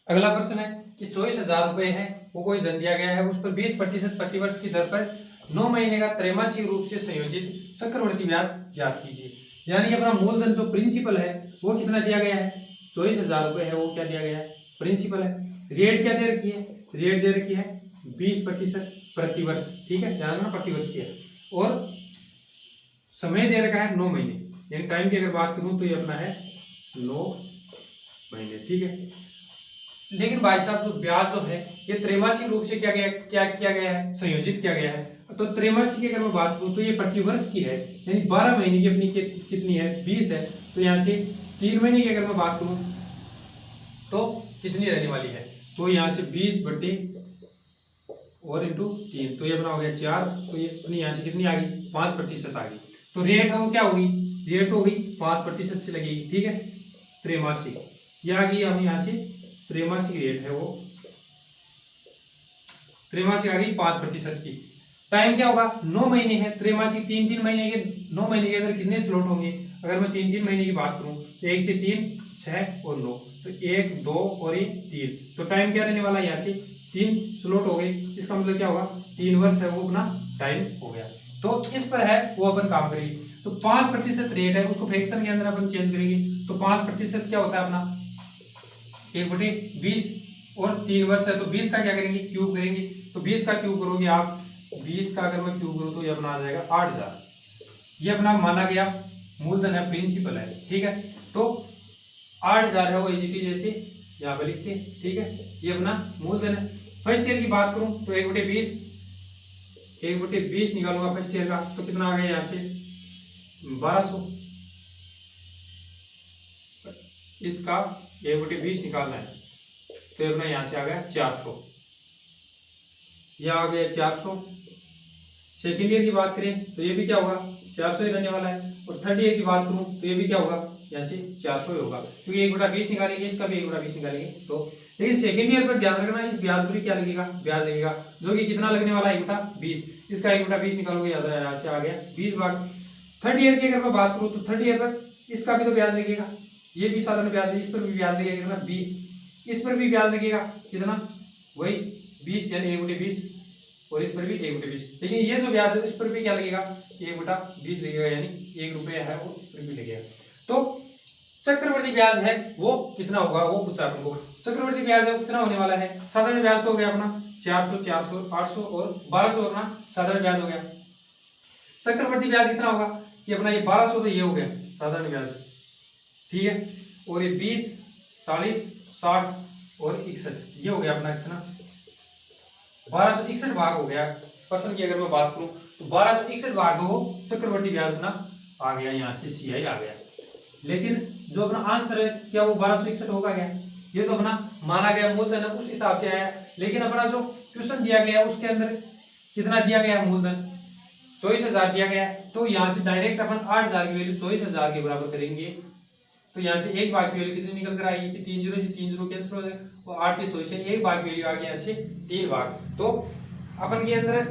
अगला प्रश्न है कि 24,000 रुपए है वो कोई धन दिया गया है, उस पर 20% प्रतिवर्ष की दर पर 9 महीने का त्रैमासिक रूप से संयोजित चक्रवर्ती ब्याज ज्ञात कीजिए। यानी कि अपना मूलधन जो प्रिंसिपल है वो कितना दिया गया है, 24,000 रुपये है, वो क्या दिया गया है, प्रिंसिपल है। रेट क्या दे रखी है, रेट दे रखी है 20% प्रतिवर्ष, ठीक है, ध्यान रखना प्रतिवर्ष की है। और समय दे रखा है 9 महीने, यानी टाइम की अगर बात करूं तो ये अपना है 9 महीने, ठीक है। लेकिन भाई साहब जो ब्याज जो है ये त्रैमासिक रूप से क्या किया गया है, संयोजित किया गया है। तो त्रैमासिक की अगर मैं बात करूं तो ये प्रतिवर्ष की है, यानी 12 महीने की अपनी कितनी है, 20 है। तो यहाँ से 3 महीने की अगर मैं बात करूं तो कितनी रहने वाली है, तो यहाँ से 20 बटे और इंटू 3, तो ये अपना हो गया 4। तो ये अपनी यहाँ से कितनी आ गई, 5% आ गई। तो रेट है वो क्या होगी, रेट होगी 5% से लगेगी, ठीक है, त्रैमासिक। ये आ गई हम यहाँ से त्रैमासिक रेट है वो, त्रैमासिक आ गई 5% की। टाइम क्या होगा, 9 महीने है, त्रैमासिक 3 महीने के, 9 महीने के अंदर कितने स्लॉट होंगे, अगर मैं 3 महीने की बात करूं तो 1 से 3 6 और 9, तो 1 2 और 3, तो टाइम क्या रहने वाला है, यहाँ से 3 स्लॉट हो गए। इसका मतलब क्या होगा, 3 वर्ष है वो अपना टाइम हो गया। तो इस पर है वो अपन काम करेंगे। तो 5% रेट है उसको फ्रैक्शन के अंदर अपन चेंज करेंगे। तो 5% क्या होता है अपना 1/20 और 3 वर्ष है, तो 20 का क्या करेंगे, क्यूब करेंगे। तो 20 का क्यूब करोगे आप, 20 का अगर मैं क्यूब करूँ तो ये अपना आ जाएगा 8,000। ये अपना माना गया मूलधन है, प्रिंसिपल है, ठीक है। तो 8,000 है वो इजी जैसे यहाँ पे लिखते हैं, ठीक है, ये अपना मूलधन है। फर्स्ट ईयर की बात करूं तो 1/20 निकालूंगा फर्स्ट ईयर का, तो कितना आ गया यहाँ से 1200, इसका 1/20 निकालना है, तो अपना यहाँ से आ गया 400, यह आ गया 400। सेकेंड ईयर की बात करें तो ये भी क्या होगा 400 ही रहने वाला है। और थर्ड ईयर की बात करूं तो ये भी क्या होगा, यहाँ से 400 ही होगा, क्योंकि 1/20 निकालेंगे, इसका भी 1/20 निकालेंगे। तो लेकिन सेकेंड ईयर पर ध्यान रखना, इस ब्याज पर क्या लगेगा, ब्याज लगेगा, जो कि कितना लगने वाला है 1/20, इसका 1/20 निकालोगे, यहाँ से आ गया 20 भाग। थर्ड ईयर की अगर मैं बात करूँ तो थर्ड ईयर पर इसका भी तो ब्याज लगेगा, ये भी साधारण ब्याज है, इस पर भी ब्याज लगेगा कितना 20, इस पर भी ब्याज लगेगा कितना वही 20, यानी 1/20, और इस पर भी 1/20। लेकिन ये जो ब्याज है इस पर भी क्या लगेगा 1/20 लगेगा, यानी 1 रुपया है वो इस पर भी लगेगा। तो चक्रवर्ती ब्याज है वो कितना होगा, वो पूछा अपन को। चक्रवर्ती ब्याज है वो कितना होने वाला है, साधारण ब्याज तो हो गया अपना 400 400 800 और 1200 अपना साधारण ब्याज हो गया। चक्रवर्ती ब्याज कितना होगा, कि अपना ये 1200 तो ये हो गया साधारण ब्याज, ठीक है, और ये 20 40 60 और 61 ये हो गया अपना कितना 1261 भाग हो गया। पर्सन की अगर मैं बात करूं तो 1261 भाग हो चक्रवर्ती ब्याज अपना आ गया, यहाँ से CI आ गया। लेकिन जो अपना आंसर है क्या वो 1261 होगा क्या, ये तो अपना माना गया मूलधन है उस हिसाब से आया। लेकिन अपना जो क्वेश्चन दिया गया उसके अंदर कितना दिया गया है, मूलधन 24,000 दिया गया है। तो यहाँ से डायरेक्ट अपन 8,000 की वैल्यू 24,000 के बराबर करेंगे। तो यहाँ से एक भाग की वैल्यू कितनी निकल कर आएगी, 3 जीरो कैंसिल हो जाए, और 8 से 24 एक भाग की वैल्यू आ गई यहाँ से 3 भाग। तो अपन के अंदर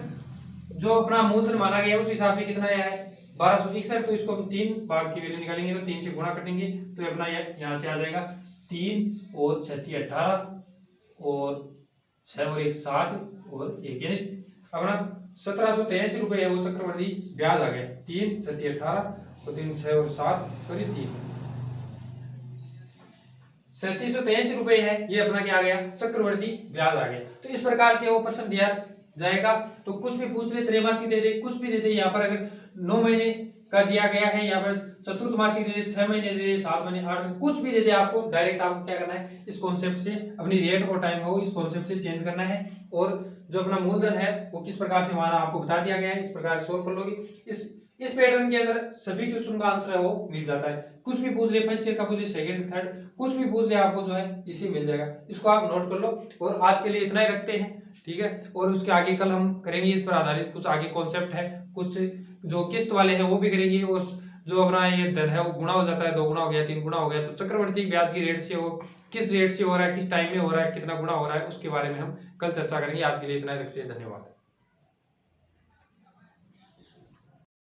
जो अपना मूलधन माना गया उस हिसाब से कितना आया है 1261, तो इसको हम 3 भाग की वैल्यू निकालेंगे, तो 3 से गुणा करेंगे, तो अपना यहाँ से आ जाएगा 3 और 6 18 और 6 और 1 7 और 1, यानी अपना 1783 रुपये है वो चक्रवर्ती ब्याज आ गया। 3 6 18 और 3 6 और 7 सॉरी 3 3783 रुपये है, ये अपना क्या आ गया चक्रवर्ती ब्याज आ गया। तो इस प्रकार से वो प्रश्न दिया जाएगा। तो कुछ भी पूछ ले, त्रैमासिक दे दे, कुछ भी दे दे, यहाँ पर अगर 9 महीने का दिया गया है, यहाँ पर चतुर्थमासिक दे दे, 6 महीने दे दे, 7 महीने 8 महीने, कुछ भी दे दे, आपको डायरेक्ट आपको क्या करना है, इस कॉन्सेप्ट से अपनी रेट और टाइम हो इस कॉन्सेप्ट से चेंज करना है। और जो अपना मूलधन है वो किस प्रकार से हमारा आपको बता दिया गया है, इस प्रकार सोल्व कर लोगे। इस पैटर्न के अंदर सभी क्वेश्चन का आंसर है वो मिल जाता है। कुछ भी पूछ ले, फर्स्ट ईयर का पूछ ले, सेकंड थर्ड कुछ भी पूछ ले, आपको जो है इसी मिल जाएगा। इसको आप नोट कर लो। और आज के लिए इतना ही रखते हैं, ठीक है। और उसके आगे कल हम करेंगे इस पर आधारित कुछ आगे कॉन्सेप्ट है, कुछ जो किस्त वाले हैं वो भी करेंगे। और जो अपना ये धन है वो गुणा हो जाता है, 2 गुणा हो गया, 3 गुणा हो गया, तो चक्रवर्ती ब्याज की रेट से वो किस रेट से हो रहा है, किस टाइम में हो रहा है, कितना गुणा हो रहा है, उसके बारे में हम कल चर्चा करेंगे। आज के लिए इतना ही रखते हैं, धन्यवाद।